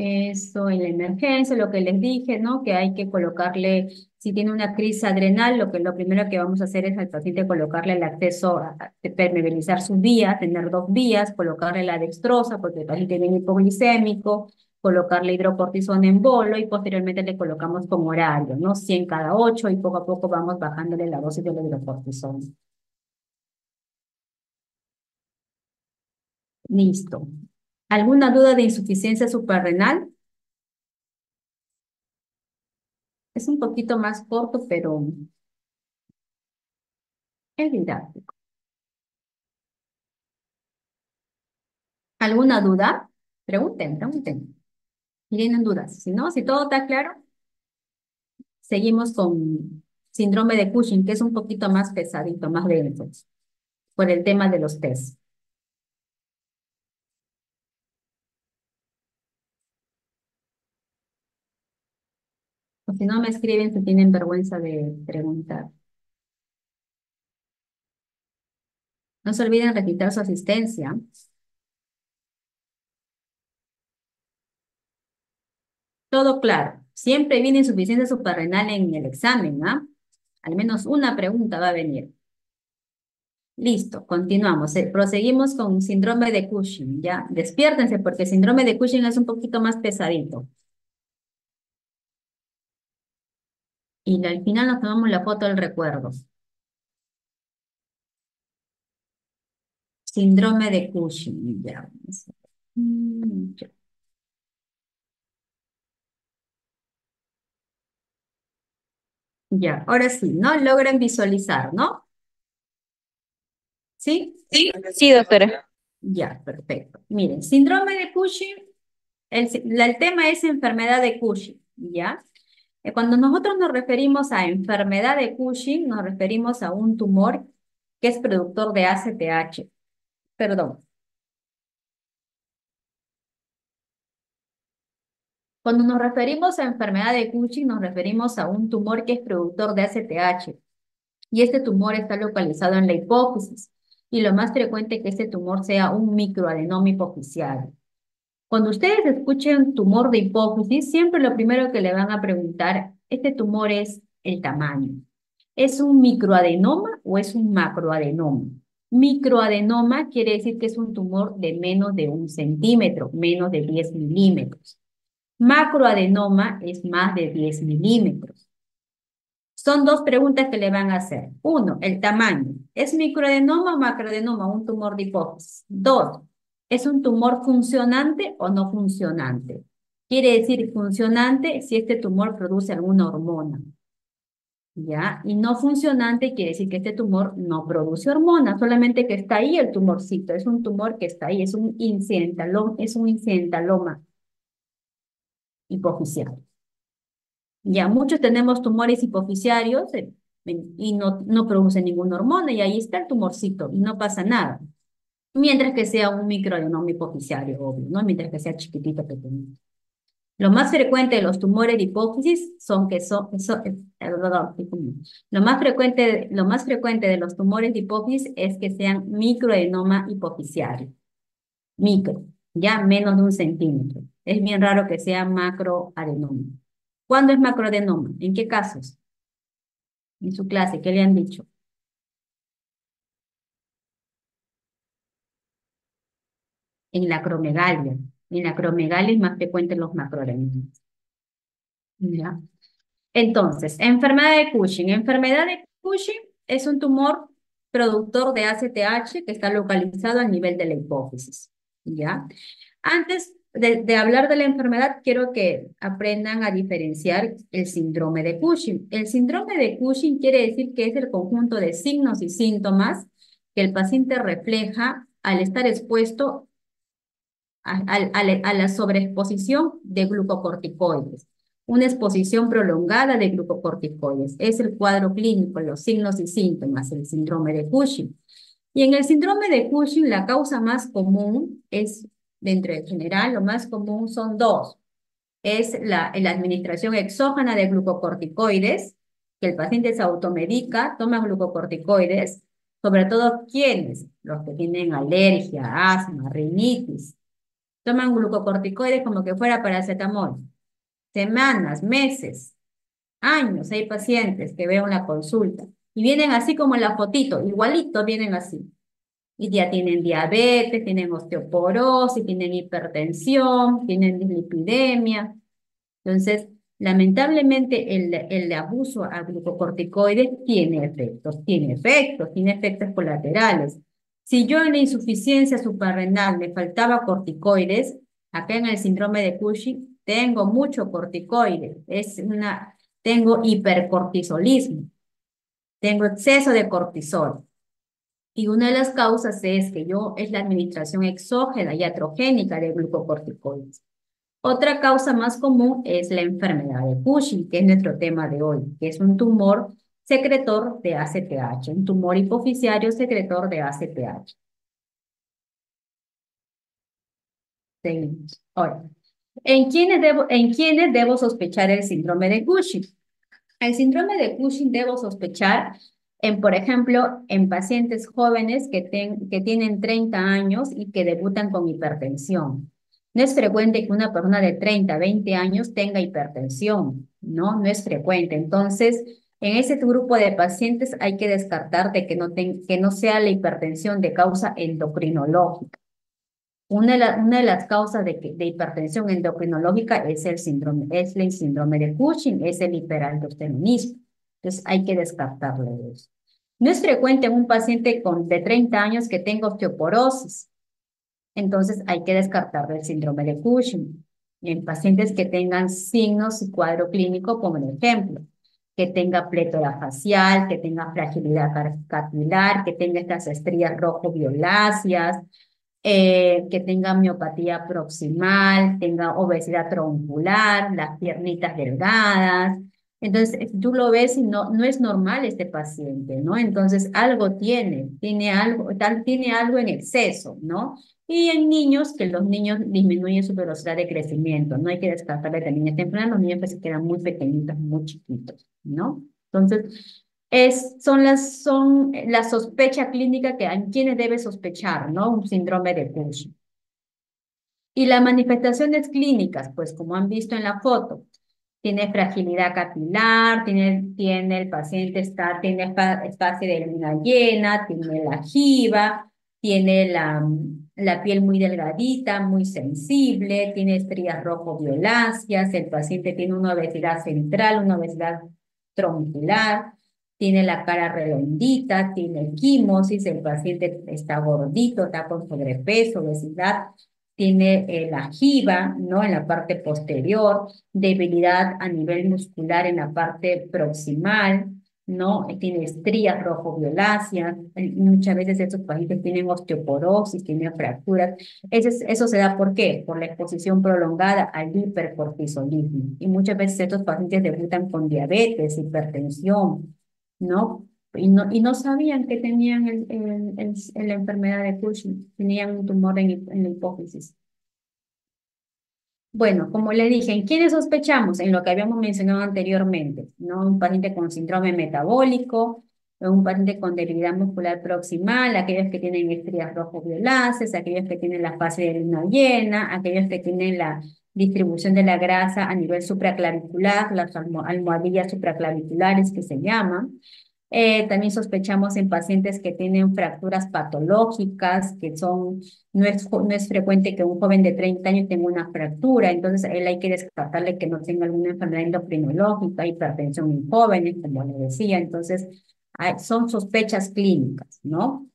Speaker 1: Eso en la emergencia, lo que les dije, ¿no? Que hay que colocarle, si tiene una crisis adrenal, lo primero que vamos a hacer es al paciente colocarle el acceso de permeabilizar sus vías, tener 2 vías, colocarle la dextrosa, porque el paciente viene hipoglicémico, colocarle hidrocortisona en bolo y posteriormente le colocamos con horario, ¿no? 100 cada 8 y poco a poco vamos bajándole la dosis de la hidrocortisona. Listo. ¿Alguna duda de insuficiencia suprarrenal? Es un poquito más corto, pero es didáctico. ¿Alguna duda? Pregunten, pregunten. Si tienen dudas. Si no, si todo está claro, seguimos con síndrome de Cushing, que es un poquito más pesadito, más denso, por el tema de los test. O si no, me escriben si tienen vergüenza de preguntar. No se olviden registrar su asistencia. Todo claro. Siempre viene insuficiencia suprarrenal en el examen, ¿ah? Al menos una pregunta va a venir. Listo, continuamos. Proseguimos con síndrome de Cushing, ¿ya? Despiértense porque el síndrome de Cushing es un poquito más pesadito. Y al final nos tomamos la foto del recuerdo. Síndrome de Cushing, ya. Ya. Ya, ahora sí, ¿no? Logran visualizar, ¿no? ¿Sí?
Speaker 3: Sí, doctora.
Speaker 1: Ya, perfecto. Miren, síndrome de Cushing, el tema es enfermedad de Cushing, ¿ya? Cuando nosotros nos referimos a enfermedad de Cushing, nos referimos a un tumor que es productor de ACTH. Perdón. Cuando nos referimos a enfermedad de Cushing, nos referimos a un tumor que es productor de ACTH. Y este tumor está localizado en la hipófisis. Y lo más frecuente es que este tumor sea un microadenoma hipofisiario. Cuando ustedes escuchen tumor de hipófisis, siempre lo primero que le van a preguntar, ¿este tumor es el tamaño? ¿Es un microadenoma o es un macroadenoma? Microadenoma quiere decir que es un tumor de menos de 1 centímetro, menos de 10 milímetros. Macroadenoma es más de 10 milímetros. Son dos preguntas que le van a hacer. Uno, el tamaño. ¿Es microadenoma o macroadenoma un tumor de hipófisis? Dos, ¿es un tumor funcionante o no funcionante? Quiere decir funcionante si este tumor produce alguna hormona. ¿Ya? Y no funcionante quiere decir que este tumor no produce hormona, solamente que está ahí el tumorcito. Es un tumor que está ahí, es un incidentaloma hipofisial. Ya, muchos tenemos tumores hipofisiarios y no producen ninguna hormona y ahí está el tumorcito y no pasa nada. Mientras que sea un microadenoma hipofisiario, obvio, ¿no? Mientras que sea chiquitito, pequeñito. Lo más frecuente de los tumores de hipófisis lo más frecuente de los tumores de hipófisis es que sean microadenoma hipofisiario. Micro, ya menos de 1 centímetro. Es bien raro que sea macroadenoma. ¿Cuándo es macroadenoma? ¿En qué casos? En su clase, ¿qué le han dicho? En la acromegalia. En la acromegalia es más frecuente los macroadenomas. ¿Ya? Entonces, enfermedad de Cushing. Enfermedad de Cushing es un tumor productor de ACTH que está localizado al nivel de la hipófisis. ¿Ya? Antes de hablar de la enfermedad, quiero que aprendan a diferenciar el síndrome de Cushing. El síndrome de Cushing quiere decir que es el conjunto de signos y síntomas que el paciente refleja al estar expuesto a la sobreexposición de glucocorticoides. Una exposición prolongada de glucocorticoides. Es el cuadro clínico, los signos y síntomas, el síndrome de Cushing. Y en el síndrome de Cushing, la causa más común es, dentro del general, lo más común son dos. Es la administración exógena de glucocorticoides, que el paciente se automedica, toma glucocorticoides, sobre todo quienes, los que tienen alergia, asma, rinitis, toman glucocorticoides como que fuera paracetamol. Semanas, meses, años, hay pacientes que veo en la consulta y vienen así como la fotito, igualito vienen así. Y ya tienen diabetes, tienen osteoporosis, tienen hipertensión, tienen dislipidemia. Entonces, lamentablemente el abuso a glucocorticoides tiene efectos colaterales. Si yo en la insuficiencia suprarrenal me faltaba corticoides, acá en el síndrome de Cushing tengo mucho corticoide, tengo hipercortisolismo, tengo exceso de cortisol. Y una de las causas es la administración exógena y atrogénica de glucocorticoides. Otra causa más común es la enfermedad de Cushing, que es nuestro tema de hoy, que es un tumor secretor de ACTH, un tumor hipoficiario secretor de ACTH. Seguimos. Ahora, ¿en quiénes debo sospechar el síndrome de Cushing? El síndrome de Cushing debo sospechar por ejemplo, en pacientes jóvenes que tienen 30 años y que debutan con hipertensión. No es frecuente que una persona de 30, 20 años tenga hipertensión, ¿no? No es frecuente. Entonces, en ese grupo de pacientes hay que descartar de que no sea la hipertensión de causa endocrinológica. Una de las causas de hipertensión endocrinológica es el síndrome de Cushing, es el hiperaldosteronismo. Entonces hay que descartarlo de eso. No es frecuente en un paciente de 30 años que tenga osteoporosis. Entonces hay que descartar el síndrome de Cushing. En pacientes que tengan signos y cuadro clínico, como el ejemplo, que tenga plétora facial, que tenga fragilidad capilar, que tenga estas estrías rojo-violáceas, que tenga miopatía proximal, tenga obesidad troncular, las piernitas delgadas. Entonces, tú lo ves y no es normal este paciente, ¿no? Entonces, algo tiene algo en exceso, ¿no? Y en niños, que los niños disminuyen su velocidad de crecimiento, no hay que descartarle también esta enfermedad, los niños que se quedan muy pequeñitos, muy chiquitos, ¿no? Entonces, son la sospecha clínica que en quienes debe sospechar, ¿no? Un síndrome de Cushing. Y las manifestaciones clínicas, pues como han visto en la foto, tiene fragilidad capilar, el paciente tiene espacio de luna llena, tiene la jiba, tiene la piel muy delgadita, muy sensible, tiene estrías rojo-violáceas, el paciente tiene una obesidad central, una obesidad troncular, tiene la cara redondita, tiene quimosis, el paciente está gordito, está con sobrepeso, obesidad, tiene la jiba, ¿no? En la parte posterior, debilidad a nivel muscular en la parte proximal, ¿no? Tiene estrías rojo-violáceas, muchas veces estos pacientes tienen osteoporosis, tienen fracturas. Eso se da ¿por qué? Por la exposición prolongada al hipercortisolismo. Y muchas veces estos pacientes debutan con diabetes, hipertensión, ¿no? Y no sabían que tenían la enfermedad de Cushing, tenían un tumor en la hipófisis. Bueno, como le dije, ¿en quiénes sospechamos? En lo que habíamos mencionado anteriormente, ¿no? Un paciente con síndrome metabólico, un paciente con debilidad muscular proximal, aquellos que tienen estrías rojo-violáceas, aquellos que tienen la fase de luna llena, aquellos que tienen la distribución de la grasa a nivel supraclavicular, las almohadillas supraclaviculares que se llaman. También sospechamos en pacientes que tienen fracturas patológicas, no es frecuente que un joven de 30 años tenga una fractura, entonces él hay que descartarle que no tenga alguna enfermedad endocrinológica, hipertensión en jóvenes, como le decía, entonces son sospechas clínicas, ¿no?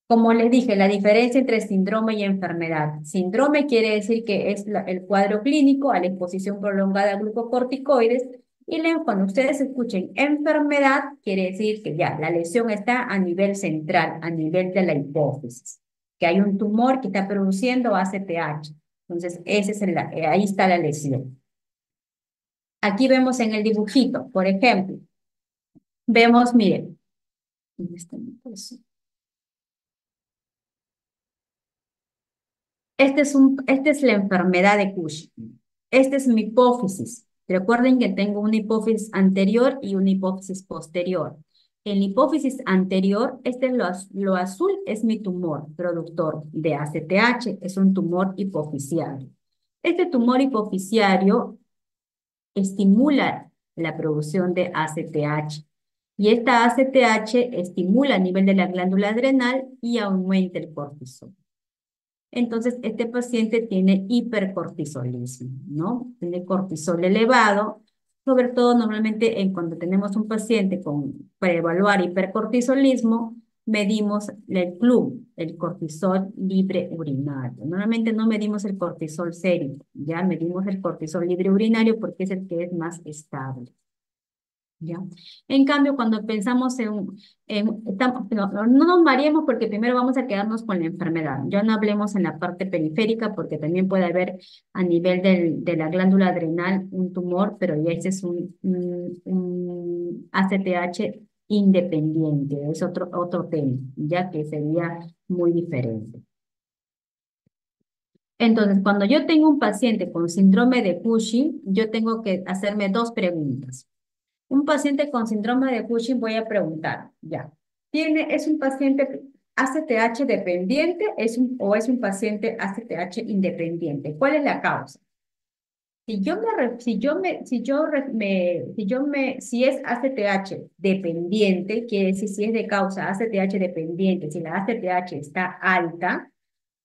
Speaker 1: Como les dije, la diferencia entre síndrome y enfermedad. Síndrome quiere decir que es el cuadro clínico a la exposición prolongada a glucocorticoides, y cuando ustedes escuchen enfermedad, quiere decir que ya la lesión está a nivel central, a nivel de la hipófisis, que hay un tumor que está produciendo ACTH. Entonces, ahí está la lesión. Aquí vemos en el dibujito, por ejemplo, vemos, miren, ¿dónde está mi cosa? Esta es la enfermedad de Cushing. Esta es mi hipófisis. Recuerden que tengo una hipófisis anterior y una hipófisis posterior. En la hipófisis anterior, lo azul es mi tumor productor de ACTH, es un tumor hipofisiario. Este tumor hipofisiario estimula la producción de ACTH. Y esta ACTH estimula a nivel de la glándula adrenal y aumenta el cortisol. Entonces, este paciente tiene hipercortisolismo, ¿no? Tiene cortisol elevado, sobre todo normalmente cuando tenemos un paciente para evaluar hipercortisolismo, medimos el CLUB, el cortisol libre urinario. Normalmente no medimos el cortisol sérico, ya medimos el cortisol libre urinario porque es el que es más estable. ¿Ya? En cambio, cuando pensamos no nos variemos porque primero vamos a quedarnos con la enfermedad. Ya no hablemos en la parte periférica porque también puede haber a nivel de la glándula adrenal un tumor, pero ya ese es un ACTH independiente, es otro tema, ya que sería muy diferente. Entonces, cuando yo tengo un paciente con síndrome de Cushing, yo tengo que hacerme dos preguntas. Un paciente con síndrome de Cushing voy a preguntar, ya, ¿es un paciente ACTH dependiente o es un paciente ACTH independiente? ¿Cuál es la causa? Si es ACTH dependiente, quiere decir si es de causa ACTH dependiente, si la ACTH está alta,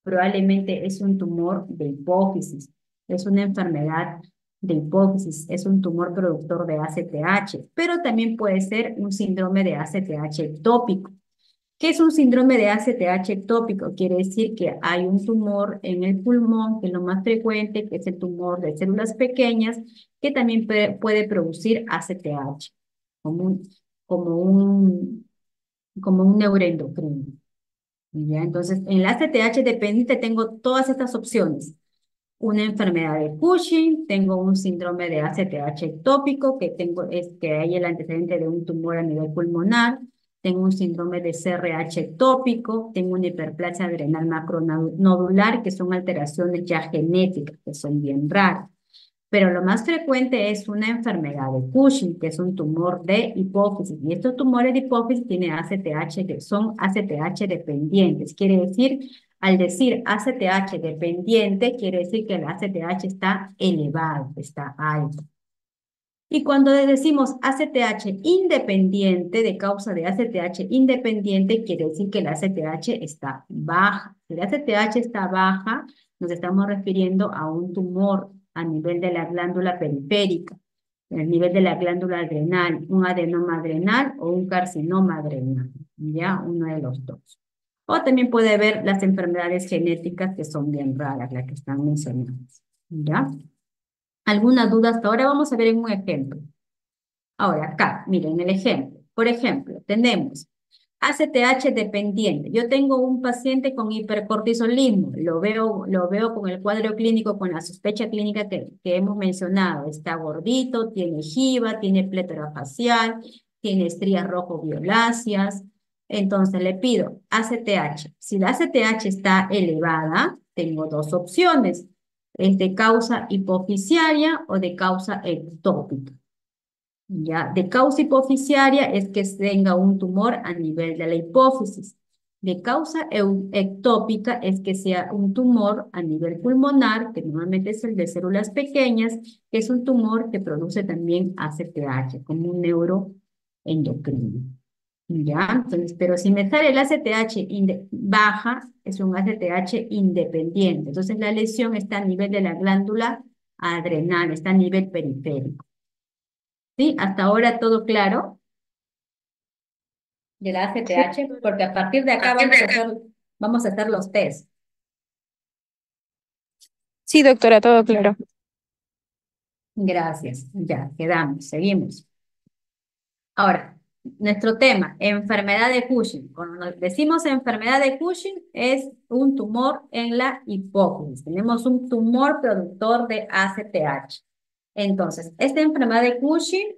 Speaker 1: probablemente es un tumor de hipófisis, es una enfermedad de hipófisis, es un tumor productor de ACTH, pero también puede ser un síndrome de ACTH ectópico. ¿Qué es un síndrome de ACTH ectópico? Quiere decir que hay un tumor en el pulmón, que es lo más frecuente, que es el tumor de células pequeñas, que también puede producir ACTH, como un, como un, como un neuroendocrino. ¿Ya? Entonces, en la ACTH dependiente tengo todas estas opciones. Una enfermedad de Cushing, tengo un síndrome de ACTH ectópico, es que hay el antecedente de un tumor a nivel pulmonar, tengo un síndrome de CRH ectópico, tengo una hiperplasia adrenal macronodular, que son alteraciones ya genéticas, que son bien raras. Pero lo más frecuente es una enfermedad de Cushing, que es un tumor de hipófisis. Y estos tumores de hipófisis tienen ACTH, que son ACTH dependientes. Quiere decir, al decir ACTH dependiente, quiere decir que el ACTH está elevado, está alto. Y cuando decimos ACTH independiente, de causa de ACTH independiente, quiere decir que el ACTH está baja. Si el ACTH está baja, nos estamos refiriendo a un tumor a nivel de la glándula periférica, a nivel de la glándula adrenal, un adenoma adrenal o un carcinoma adrenal, ¿ya? Uno de los dos. O también puede haber las enfermedades genéticas que son bien raras, las que están mencionadas, ¿ya? ¿Alguna duda hasta ahora? Vamos a ver en un ejemplo. Ahora, acá, miren el ejemplo. Por ejemplo, tenemos ACTH dependiente. Yo tengo un paciente con hipercortisolismo. Lo veo con el cuadro clínico, con la sospecha clínica que hemos mencionado. Está gordito, tiene giba, tiene plétora facial, tiene estrías rojo-violáceas. Entonces le pido ACTH. Si la ACTH está elevada, tengo dos opciones. Es de causa hipofisiaria o de causa ectópica. ¿Ya? De causa hipofisiaria es que tenga un tumor a nivel de la hipófisis. De causa ectópica es que sea un tumor a nivel pulmonar, que normalmente es el de células pequeñas, que es un tumor que produce también ACTH, como un neuroendocrino. ¿Ya? Entonces, pero si me sale el ACTH baja, es un ACTH independiente. Entonces, la lesión está a nivel de la glándula adrenal, está a nivel periférico. ¿Sí? Hasta ahora todo claro de la
Speaker 3: Sí,
Speaker 1: ACTH,
Speaker 3: doctora.
Speaker 1: porque a partir de acá vamos a hacer los test.
Speaker 4: Sí, doctora, todo claro.
Speaker 1: Gracias. Ya, quedamos, seguimos. Ahora, nuestro tema, enfermedad de Cushing. Cuando decimos enfermedad de Cushing, es un tumor en la hipófisis. Tenemos un tumor productor de ACTH. Entonces, esta enfermedad de Cushing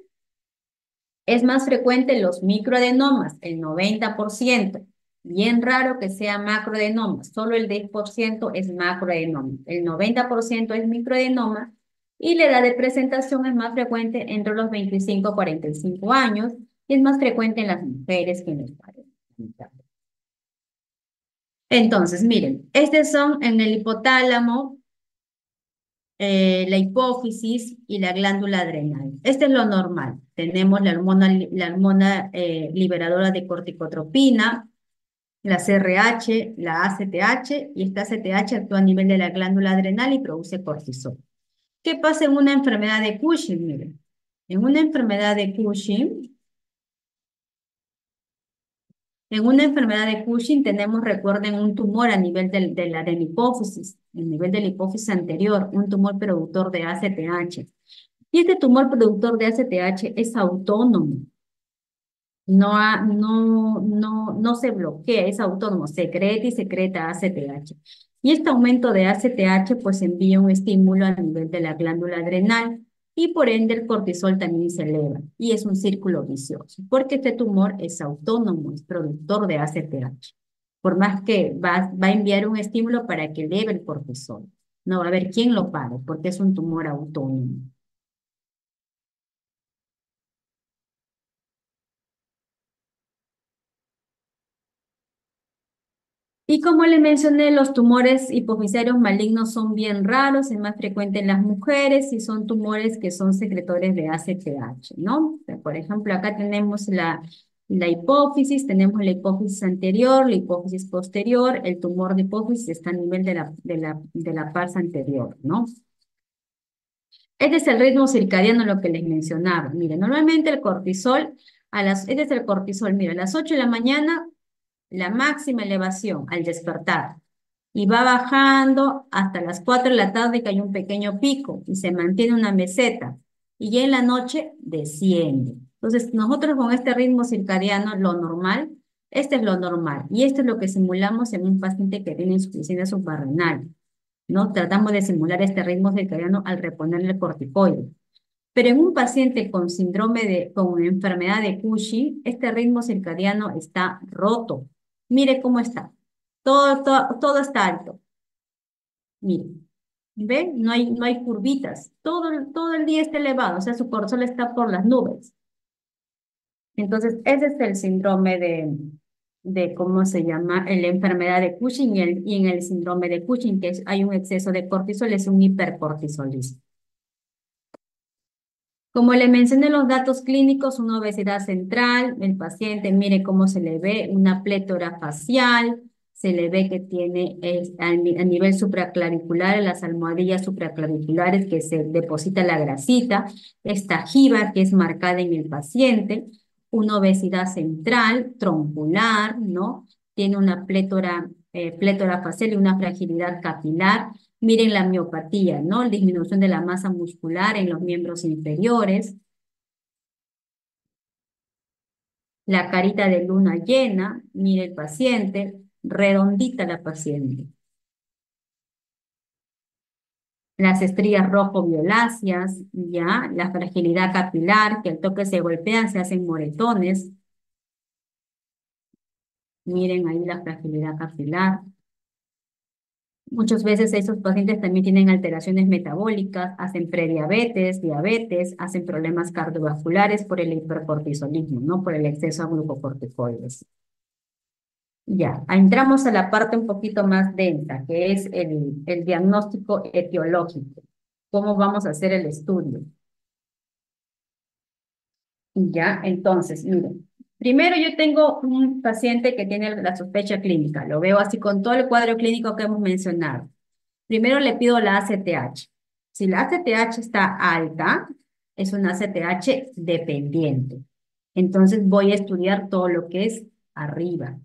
Speaker 1: es más frecuente en los microadenomas, el 90%. Bien raro que sea macroadenoma, solo el 10% es macroadenoma. El 90% es microadenoma y la edad de presentación es más frecuente entre los 25 y 45 años y es más frecuente en las mujeres que en los varones. Entonces, miren, estos son en el hipotálamo, la hipófisis y la glándula adrenal. Este es lo normal. Tenemos la hormona liberadora de corticotropina, la CRH, la ACTH, y esta ACTH actúa a nivel de la glándula adrenal y produce cortisol. ¿Qué pasa en una enfermedad de Cushing? Miren, en una enfermedad de Cushing, tenemos, recuerden, un tumor a nivel de la hipófisis, a nivel de la hipófisis anterior, un tumor productor de ACTH. Y este tumor productor de ACTH es autónomo. No se bloquea, es autónomo, secreta y secreta ACTH. Y este aumento de ACTH pues envía un estímulo a nivel de la glándula adrenal y por ende el cortisol también se eleva. Y es un círculo vicioso, porque este tumor es autónomo, es productor de ACTH. Por más que va a enviar un estímulo para que eleve el cortisol. No va a haber quién lo pare, porque es un tumor autónomo. Y como le mencioné, los tumores hipofisarios malignos son bien raros, es más frecuente en las mujeres y son tumores que son secretores de ACTH, ¿no? Por ejemplo, acá tenemos la hipófisis, tenemos la hipófisis anterior, la hipófisis posterior, el tumor de hipófisis está a nivel de la pars anterior, ¿no? Este es el ritmo circadiano, lo que les mencionaba. Mire, normalmente el cortisol, este es el cortisol, mira, a las 8 de la mañana la máxima elevación al despertar y va bajando hasta las 4 de la tarde que hay un pequeño pico y se mantiene una meseta y ya en la noche desciende. Entonces nosotros con este ritmo circadiano, lo normal, este es lo normal y esto es lo que simulamos en un paciente que tiene insuficiencia suprarrenal, ¿no? Tratamos de simular este ritmo circadiano al reponerle el corticoide. Pero en un paciente con con enfermedad de Cushing, este ritmo circadiano está roto. Mire cómo está. Todo está alto. Mire. ¿Ve? No hay curvitas. Todo el día está elevado. O sea, su cortisol está por las nubes. Entonces, ese es el síndrome de ¿cómo se llama? La enfermedad de Cushing y en el síndrome de Cushing, que hay un exceso de cortisol, es un hipercortisolismo. Como le mencioné los datos clínicos, una obesidad central, el paciente mire cómo se le ve una plétora facial, se le ve que tiene a nivel supraclavicular, en las almohadillas supraclaviculares que se deposita la grasita, esta jiba que es marcada en el paciente, una obesidad central, troncular, ¿no? Tiene una plétora facial y una fragilidad capilar. Miren la miopatía, ¿no? La disminución de la masa muscular en los miembros inferiores. La carita de luna llena, mire el paciente, redondita la paciente. Las estrías rojo-violáceas, ya, la fragilidad capilar, que al toque se golpean, se hacen moretones. Miren ahí la fragilidad capilar. Muchas veces esos pacientes también tienen alteraciones metabólicas, hacen prediabetes, diabetes, hacen problemas cardiovasculares por el hipercortisolismo, ¿no? Por el exceso a glucocorticoides. Ya, entramos a la parte un poquito más densa, que es el diagnóstico etiológico. ¿Cómo vamos a hacer el estudio? Ya, entonces, miren. Primero yo tengo un paciente que tiene la sospecha clínica. Lo veo así con todo el cuadro clínico que hemos mencionado. Primero le pido la ACTH. Si la ACTH está alta, es una ACTH dependiente. Entonces voy a estudiar todo lo que es arriba.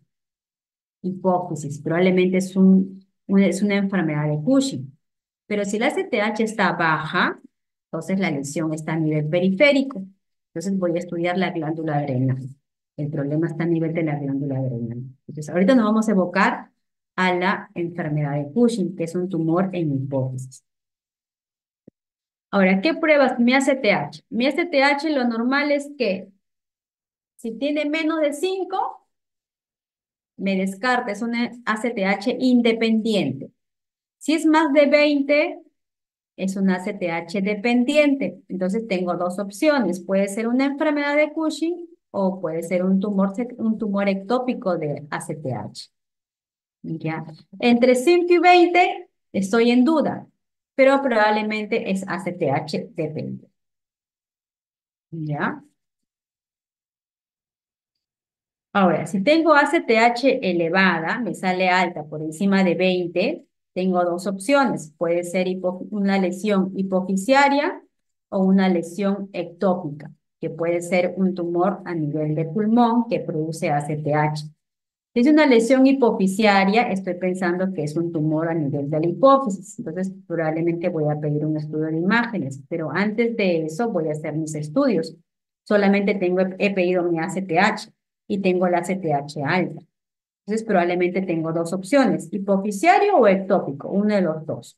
Speaker 1: Hipófisis, probablemente es una enfermedad de Cushing. Pero si la ACTH está baja, entonces la lesión está a nivel periférico. Entonces voy a estudiar la glándula adrenal. El problema está a nivel de la glándula adrenal. Entonces ahorita nos vamos a evocar a la enfermedad de Cushing, que es un tumor en hipófisis. Ahora, ¿qué pruebas? Mi ACTH. Mi ACTH lo normal es que si tiene menos de 5, me descarta, es una ACTH independiente. Si es más de 20, es una ACTH dependiente. Entonces tengo dos opciones. Puede ser una enfermedad de Cushing o puede ser un tumor ectópico de ACTH. ¿Ya? Entre 5 y 20 estoy en duda, pero probablemente es ACTH dependiente. ¿Ya? Ahora, si tengo ACTH elevada, me sale alta por encima de 20, tengo dos opciones. Puede ser una lesión hipofisiaria o una lesión ectópica, que puede ser un tumor a nivel de pulmón que produce ACTH. Si es una lesión hipofisiaria, estoy pensando que es un tumor a nivel de la hipófisis. Entonces, probablemente voy a pedir un estudio de imágenes, pero antes de eso voy a hacer mis estudios. Solamente he pedido mi ACTH y tengo la ACTH alta. Entonces, probablemente tengo dos opciones, hipofisiario o ectópico, uno de los dos.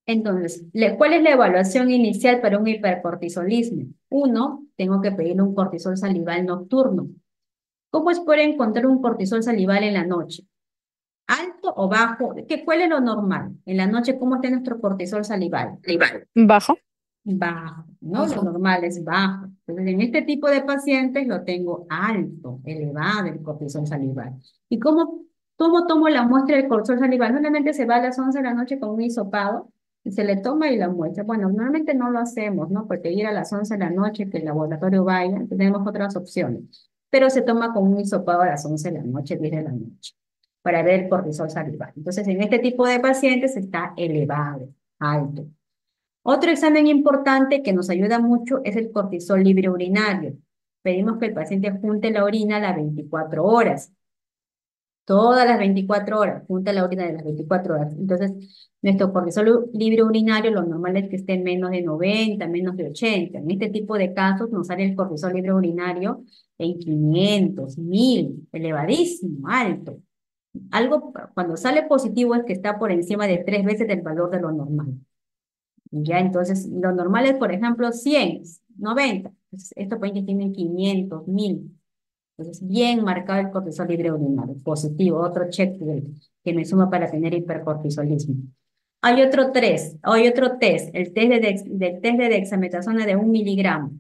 Speaker 1: Entonces, ¿cuál es la evaluación inicial para un hipercortisolismo? Uno, tengo que pedir un cortisol salival nocturno. ¿Cómo es poder encontrar un cortisol salival en la noche? ¿Alto o bajo? ¿Cuál es lo normal? En la noche, ¿cómo está nuestro cortisol salival?
Speaker 4: Bajo.
Speaker 1: Bajo, ¿no? Lo normal es bajo. Entonces, en este tipo de pacientes lo tengo alto, elevado el cortisol salival. ¿Y cómo tomo la muestra del cortisol salival? Normalmente se va a las 11 de la noche con un hisopado y se le toma y la muestra. Bueno, normalmente no lo hacemos, ¿no? Porque ir a las 11 de la noche, que el laboratorio vaya, tenemos otras opciones. Pero se toma con un hisopado a las 11 de la noche, 10 de la noche, para ver el cortisol salival. Entonces, en este tipo de pacientes está elevado, alto. Otro examen importante que nos ayuda mucho es el cortisol libre urinario. Pedimos que el paciente junte la orina a las 24 horas. Todas las 24 horas, junta la orina de las 24 horas. Entonces, nuestro cortisol libre urinario, lo normal es que esté en menos de 90, menos de 80. En este tipo de casos nos sale el cortisol libre urinario en 500, 1000, elevadísimo, alto. Algo, cuando sale positivo es que está por encima de 3 veces del valor de lo normal. Ya, entonces, lo normal es, por ejemplo, 100, 90. Entonces, estos pacientes tienen 500, 1000. Entonces, bien marcado el cortisol libre urinario. Positivo, otro check que me suma para tener hipercortisolismo. Hay otro test, el del test de dexametasona de 1 miligramo.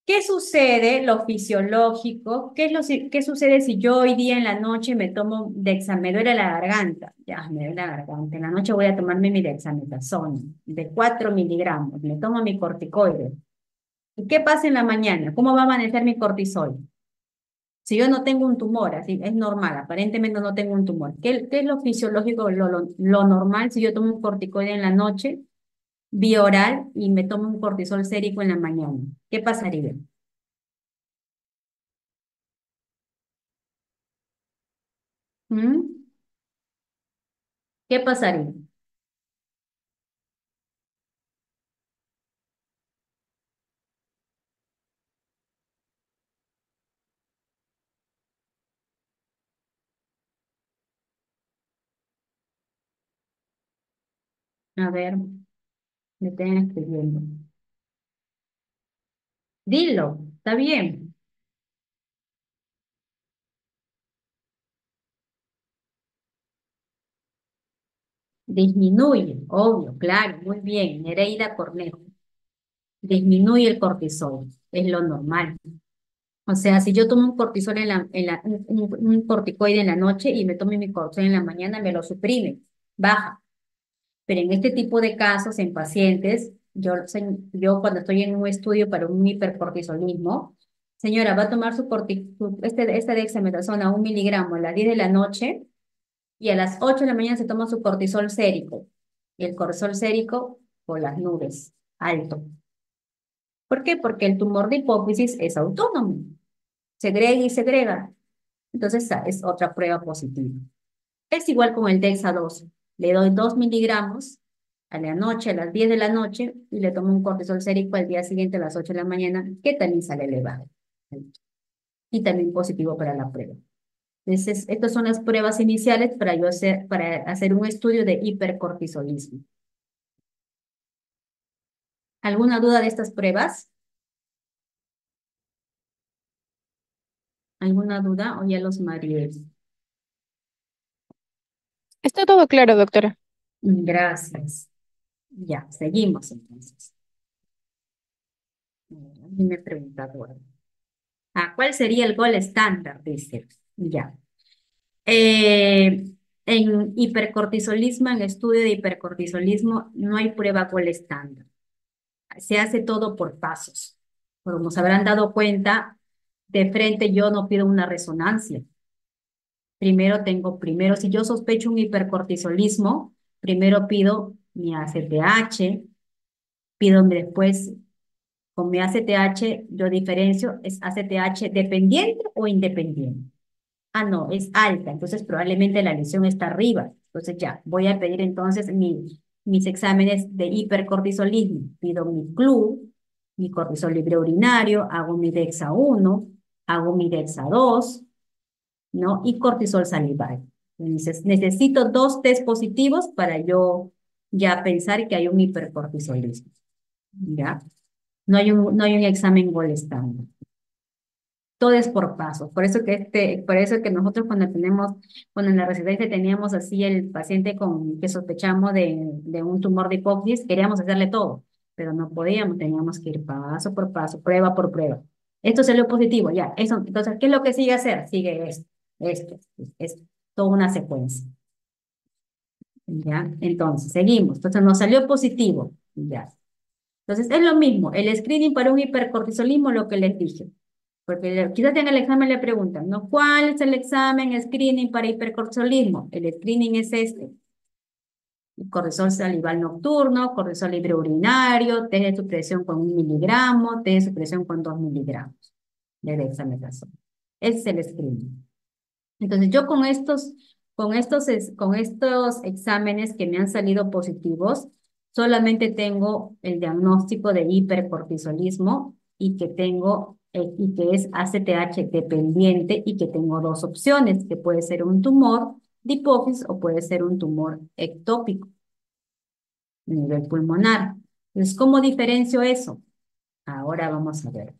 Speaker 1: ¿Qué sucede, lo fisiológico? ¿Qué sucede si yo hoy día en la noche me tomo me duele la garganta? Ya, me duele la garganta. En la noche voy a tomarme mi dexametasona de 4 miligramos. Me tomo mi corticoide. ¿Y qué pasa en la mañana? ¿Cómo va a amanecer mi cortisol? Si yo no tengo un tumor, así es normal, aparentemente no tengo un tumor. ¿Qué es lo fisiológico, lo normal si yo tomo un corticoide en la noche, vía oral, y me tomo un cortisol sérico en la mañana? ¿Qué pasaría? ¿Mm? ¿Qué pasaría? A ver, me están escribiendo. Dilo, está bien. Disminuye, obvio, claro, muy bien. Nereida Cornejo. Disminuye el cortisol, es lo normal. O sea, si yo tomo un cortisol un corticoide en la noche y me tomo mi cortisol en la mañana, me lo suprime, baja. Pero en este tipo de casos, en pacientes, yo cuando estoy en un estudio para un hipercortisolismo, señora, va a tomar esta dexametasona 1 miligramo a las 10 de la noche y a las 8 de la mañana se toma su cortisol sérico. Y el cortisol sérico por las nubes, alto. ¿Por qué? Porque el tumor de hipófisis es autónomo, segrega y segrega. Entonces, esa es otra prueba positiva. Es igual con el Dexa 2. Le doy 2 miligramos a la noche, a las 10 de la noche, y le tomo un cortisol sérico al día siguiente a las 8 de la mañana, que también sale elevado. Y también positivo para la prueba. Entonces, estas son las pruebas iniciales para hacer un estudio de hipercortisolismo. ¿Alguna duda de estas pruebas? ¿Alguna duda? O ya los mareé.
Speaker 4: Está todo claro, doctora.
Speaker 1: Gracias. Ya, seguimos entonces. Y me pregunta ahora. ¿Cuál sería el gol estándar? Dice. Ya. Eh, en hipercortisolismo, en estudio de hipercortisolismo, no hay prueba gol estándar. Se hace todo por pasos. Como se habrán dado cuenta, de frente yo no pido una resonancia. Primero, si yo sospecho un hipercortisolismo, primero pido mi ACTH, pido después con mi ACTH, yo diferencio, ¿es ACTH dependiente o independiente? Ah, no, es alta, entonces probablemente la lesión está arriba. Entonces ya, voy a pedir entonces mis exámenes de hipercortisolismo. Pido mi CLU, mi cortisol libre urinario, hago mi DEXA-1, hago mi DEXA-2, ¿no? Y cortisol salival. Entonces, necesito 2 test positivos para yo ya pensar que hay un hipercortisolismo, ¿ya? No hay un examen gol estándar. Todo es por pasos. Por eso que nosotros cuando en la residencia teníamos así el paciente que sospechamos de un tumor de hipófisis, queríamos hacerle todo, pero no podíamos, teníamos que ir paso por paso, prueba por prueba. Esto salió positivo, ya. Entonces, ¿qué es lo que sigue hacer? Sigue esto, es toda una secuencia. ¿Ya? Entonces, seguimos. Entonces, nos salió positivo, ya. Entonces, es lo mismo, el screening para un hipercortisolismo, lo que les dije. Porque quizás en el examen le preguntan, ¿no? ¿Cuál es el examen screening para hipercortisolismo? El screening es este. Cortisol salival nocturno, cortisol libre urinario, test de supresión con 1 miligramo, test de supresión con 2 miligramos de dexametasona. Ese es el screening. Entonces, yo con estos exámenes que me han salido positivos, solamente tengo el diagnóstico de hipercortisolismo y que es ACTH dependiente y que tengo 2 opciones, que puede ser un tumor de hipófisis o puede ser un tumor ectópico a nivel pulmonar. Entonces, ¿cómo diferencio eso? Ahora vamos a ver.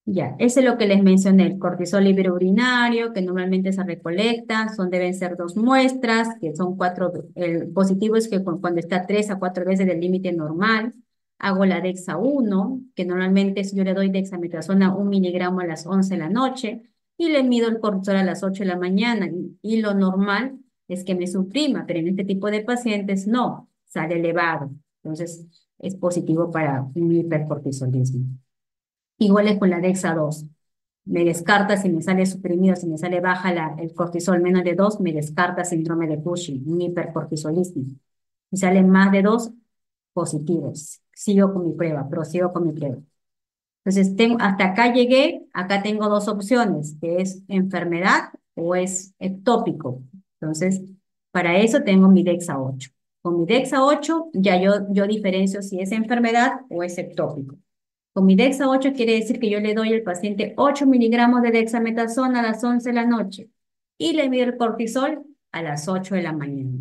Speaker 1: Ya, ese es lo que les mencioné, el cortisol libre urinario, que normalmente se recolecta, deben ser 2 muestras, que son 4, el positivo es que cuando está 3 a 4 veces del límite normal. Hago la DEXA-1, que normalmente yo le doy dexametasona 1 miligramo a las 11 de la noche, y le mido el cortisol a las 8 de la mañana, y lo normal es que me suprima, pero en este tipo de pacientes no, sale elevado, entonces es positivo para un hipercortisolismo. Igual es con la DEXA-2. Me descarta si me sale suprimido, si me sale baja el cortisol menos de 2, me descarta síndrome de Cushing, un hipercortisolismo. Si sale más de 2, positivos. Sigo con mi prueba, prosigo con mi prueba. Entonces, hasta acá llegué, acá tengo 2 opciones, que es enfermedad o es ectópico. Entonces, para eso tengo mi DEXA-8. Con mi DEXA-8 ya yo diferencio si es enfermedad o es ectópico. Con mi DEXA-8 quiere decir que yo le doy al paciente 8 miligramos de dexametasona a las 11 de la noche y le mido el cortisol a las 8 de la mañana.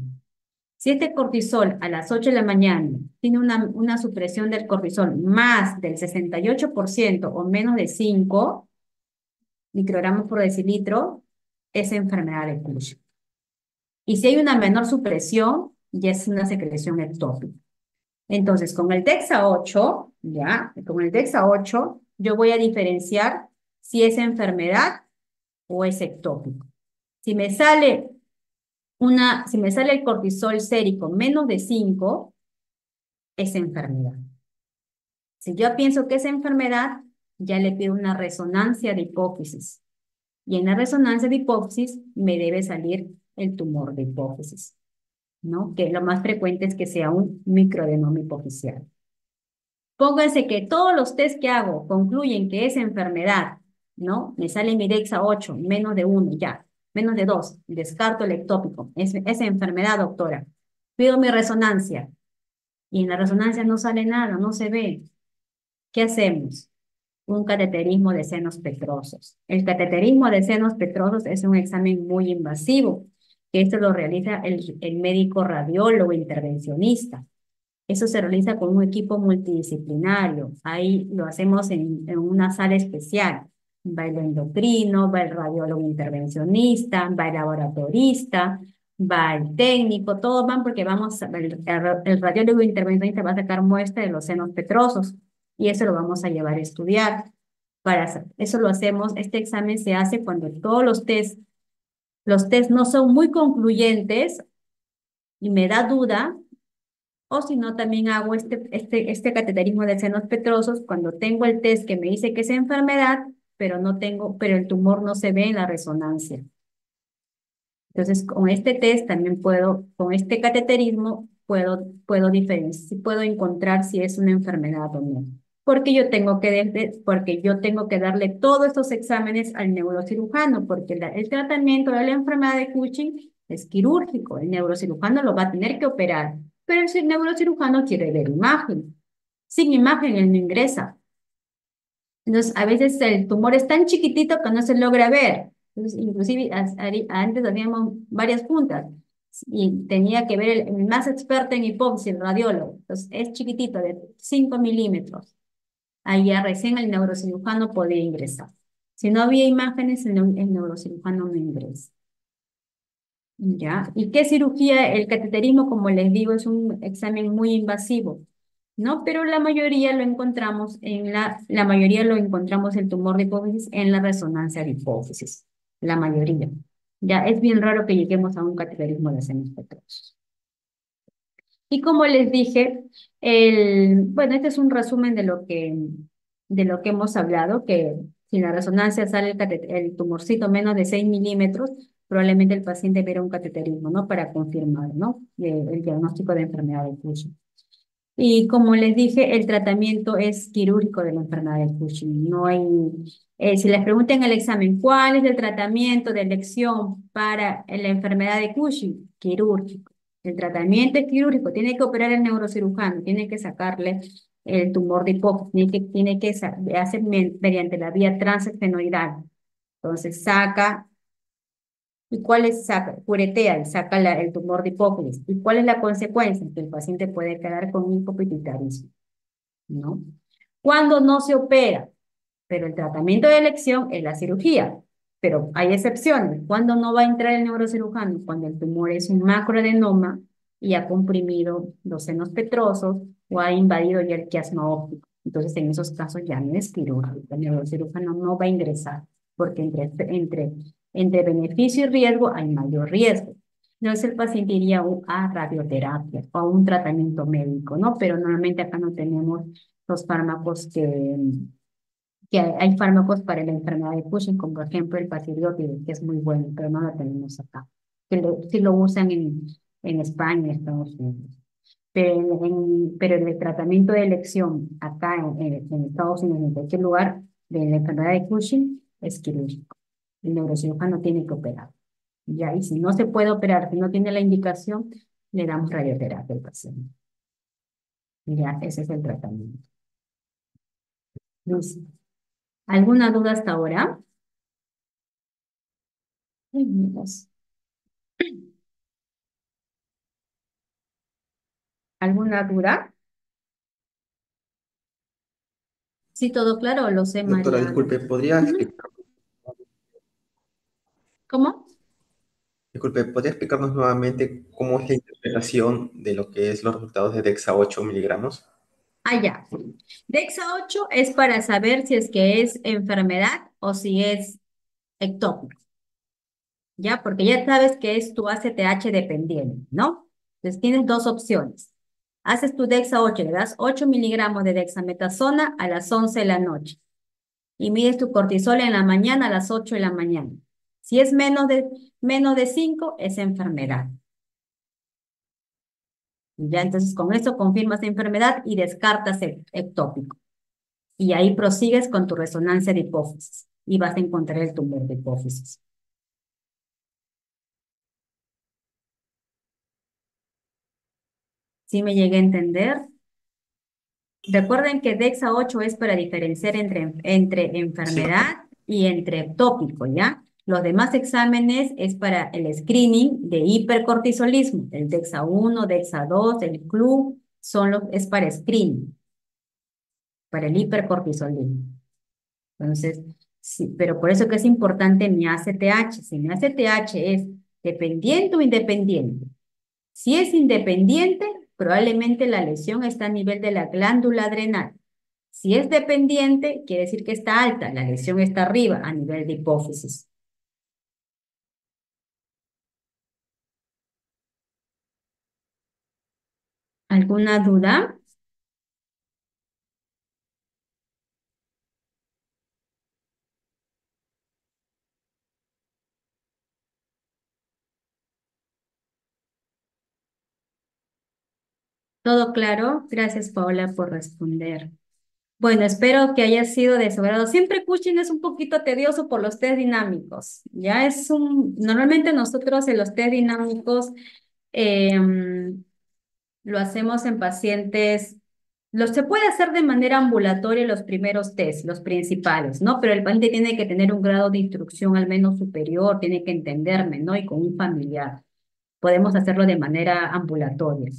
Speaker 1: Si este cortisol a las 8 de la mañana tiene una supresión del cortisol más del 68% o menos de 5 microgramos por decilitro, es enfermedad de Cushing. Y si hay una menor supresión, ya es una secreción ectópica. Entonces, con el DEXA-8, ¿ya? Con el DEXA-8, yo voy a diferenciar si es enfermedad o es ectópico. Si me sale el cortisol sérico menos de 5, es enfermedad. Si yo pienso que es enfermedad, ya le pido una resonancia de hipófisis. Y en la resonancia de hipófisis me debe salir el tumor de hipófisis, ¿no? Que lo más frecuente es que sea un microadenoma hipofisial. Pónganse que todos los test que hago concluyen que es enfermedad, ¿no? Me sale mi DEXA-8, menos de 1, ya, menos de 2, descarto el ectópico. Es enfermedad, doctora. Pido mi resonancia y en la resonancia no sale nada, no se ve. ¿Qué hacemos? Un cateterismo de senos petrosos. El cateterismo de senos petrosos es un examen muy invasivo, que esto lo realiza el médico radiólogo intervencionista. Eso se realiza con un equipo multidisciplinario. Ahí lo hacemos en una sala especial. Va el endocrino, va el radiólogo intervencionista, va el laboratorista, va el técnico, todos van porque el radiólogo intervencionista va a sacar muestra de los senos petrosos y eso lo vamos a llevar a estudiar. Eso lo hacemos, este examen se hace cuando todos los test no son muy concluyentes y me da duda, o si no, también hago este cateterismo de senos petrosos cuando tengo el test que me dice que es enfermedad, pero el tumor no se ve en la resonancia. Entonces, con este test también con este cateterismo, puedo encontrar si es una enfermedad o no. porque yo tengo que darle todos estos exámenes al neurocirujano, porque el tratamiento de la enfermedad de Cushing es quirúrgico, el neurocirujano lo va a tener que operar, pero el neurocirujano quiere ver imagen. Sin imagen él no ingresa. Entonces, a veces el tumor es tan chiquitito que no se logra ver. Entonces, inclusive antes hacíamos varias juntas y tenía que ver el más experto en hipófisis, el radiólogo. Entonces, es chiquitito, de 5 milímetros. Ahí ya recién el neurocirujano podía ingresar. Si no había imágenes, el neurocirujano no ingresa. ¿Ya? ¿Y qué cirugía? El cateterismo, como les digo, es un examen muy invasivo, ¿no? Pero la mayoría lo encontramos la mayoría lo encontramos el tumor de hipófisis en la resonancia de hipófisis. La mayoría. Ya es bien raro que lleguemos a un cateterismo de senos petrosos. Y como les dije, bueno, este es un resumen de lo que hemos hablado, que si en la resonancia sale el tumorcito menos de 6 milímetros, probablemente el paciente verá un cateterismo, ¿no? Para confirmar, ¿no? El diagnóstico de enfermedad de Cushing. Y como les dije, el tratamiento es quirúrgico de la enfermedad de Cushing. No hay, si les preguntan en el examen, ¿cuál es el tratamiento de elección para la enfermedad de Cushing? Quirúrgico. El tratamiento es quirúrgico. Tiene que operar el neurocirujano, tiene que sacarle el tumor de hipófisis, tiene que hacer mediante la vía transesfenoidal. Entonces saca. ¿Y cuál es? Curetea y saca el tumor de hipófisis. ¿Y cuál es la consecuencia? Que el paciente puede quedar con hipopituitarismo, ¿no? Cuando no se opera, pero el tratamiento de elección es la cirugía, pero hay excepciones. Cuando no va a entrar el neurocirujano, cuando el tumor es un macroadenoma y ha comprimido los senos petrosos o ha invadido ya el quiasma óptico. Entonces, en esos casos ya no es quirúrgico. El neurocirujano no va a ingresar porque entre beneficio y riesgo hay mayor riesgo. Entonces, el paciente iría a radioterapia o a un tratamiento médico, ¿no? Pero normalmente acá no tenemos los fármacos que hay fármacos para la enfermedad de Cushing, como por ejemplo el patirote, que es muy bueno, pero no lo tenemos acá. Sí lo usan en España, en Estados Unidos. Pero el tratamiento de elección acá en Estados Unidos, en cualquier lugar de la enfermedad de Cushing, es quirúrgico. El neurocirujano tiene que operar. Ya, y si no se puede operar, si no tiene la indicación, le damos radioterapia al paciente. Ya, ese es el tratamiento. Luis, ¿alguna duda hasta ahora? Ay, Dios. ¿Alguna duda? ¿Sí, todo claro o lo sé,
Speaker 5: Doctora,
Speaker 1: Mariana? Ujú. ¿Cómo?
Speaker 5: ¿Podría explicarnos nuevamente cómo es la interpretación de lo que es los resultados de DEXA 8 miligramos?
Speaker 1: Ah, ya. DEXA 8 es para saber si es que es enfermedad o si es ectópico, ¿ya? Porque ya sabes que es tu ACTH dependiente, ¿no? Entonces tienes dos opciones. Haces tu DEXA 8, le das 8 miligramos de dexametasona a las 11 de la noche y mides tu cortisol en la mañana a las 8 de la mañana. Si es menos de 5, es enfermedad. Ya, entonces con eso confirmas la enfermedad y descartas el ectópico. Y ahí prosigues con tu resonancia de hipófisis y vas a encontrar el tumor de hipófisis. ¿Sí me llegué a entender? Recuerden que DEXA 8 es para diferenciar entre
Speaker 5: Sí.
Speaker 1: enfermedad y entre ectópico, ¿ya? Los demás exámenes es para el screening de hipercortisolismo. El DEXA 1, DEXA 2, el CLU, es para screening, para el hipercortisolismo. Entonces, sí, pero por eso que es importante mi ACTH. Si mi ACTH es dependiente o independiente. Si es independiente, probablemente la lesión está a nivel de la glándula adrenal. Si es dependiente, quiere decir que está alta, la lesión está arriba, a nivel de hipófisis. ¿Alguna duda? ¿Todo claro? Gracias, Paola, por responder. Bueno, espero que haya sido de su agrado. Siempre Cushing es un poquito tedioso por los test dinámicos. Normalmente nosotros en los test dinámicos lo hacemos en pacientes, se puede hacer de manera ambulatoria los primeros test, los principales, ¿no? Pero el paciente tiene que tener un grado de instrucción al menos superior, tiene que entenderme, ¿no? Y con un familiar. Podemos hacerlo de manera ambulatoria,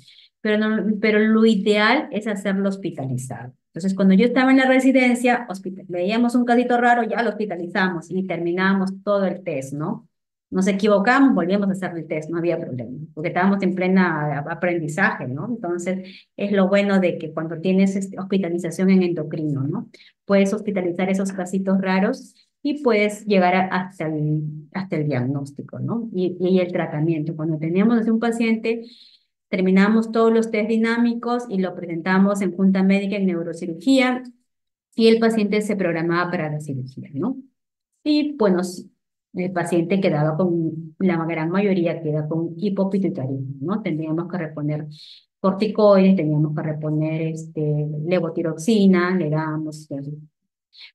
Speaker 1: pero, pero lo ideal es hacerlo hospitalizado. Entonces, cuando yo estaba en la residencia, veíamos un casito raro, ya lo hospitalizamos y terminamos todo el test, ¿no? Nos equivocamos, volvíamos a hacer el test, no había problema, porque estábamos en plena aprendizaje, ¿no? Entonces, es lo bueno de que cuando tienes hospitalización en endocrino, ¿no? Puedes hospitalizar esos casitos raros y puedes llegar hasta el diagnóstico, ¿no? Y el tratamiento. Cuando tenemos a un paciente, terminamos todos los test dinámicos y lo presentamos en junta médica en neurocirugía y el paciente se programaba para la cirugía, ¿no? Y bueno, el paciente quedaba la gran mayoría queda con hipopituitarismo, ¿no? Tendríamos que reponer corticoides, teníamos que reponer levotiroxina, le dábamos,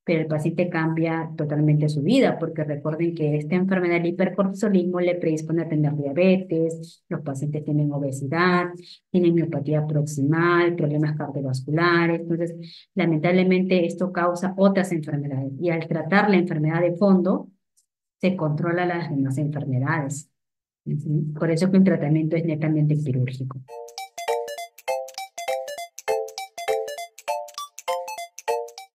Speaker 1: pero el paciente cambia totalmente su vida, porque recuerden que esta enfermedad del hipercortisolismo le predispone a tener diabetes, los pacientes tienen obesidad, tienen miopatía proximal, problemas cardiovasculares, entonces lamentablemente esto causa otras enfermedades, y al tratar la enfermedad de fondo, se controla las demás enfermedades. Por eso que el tratamiento es netamente quirúrgico.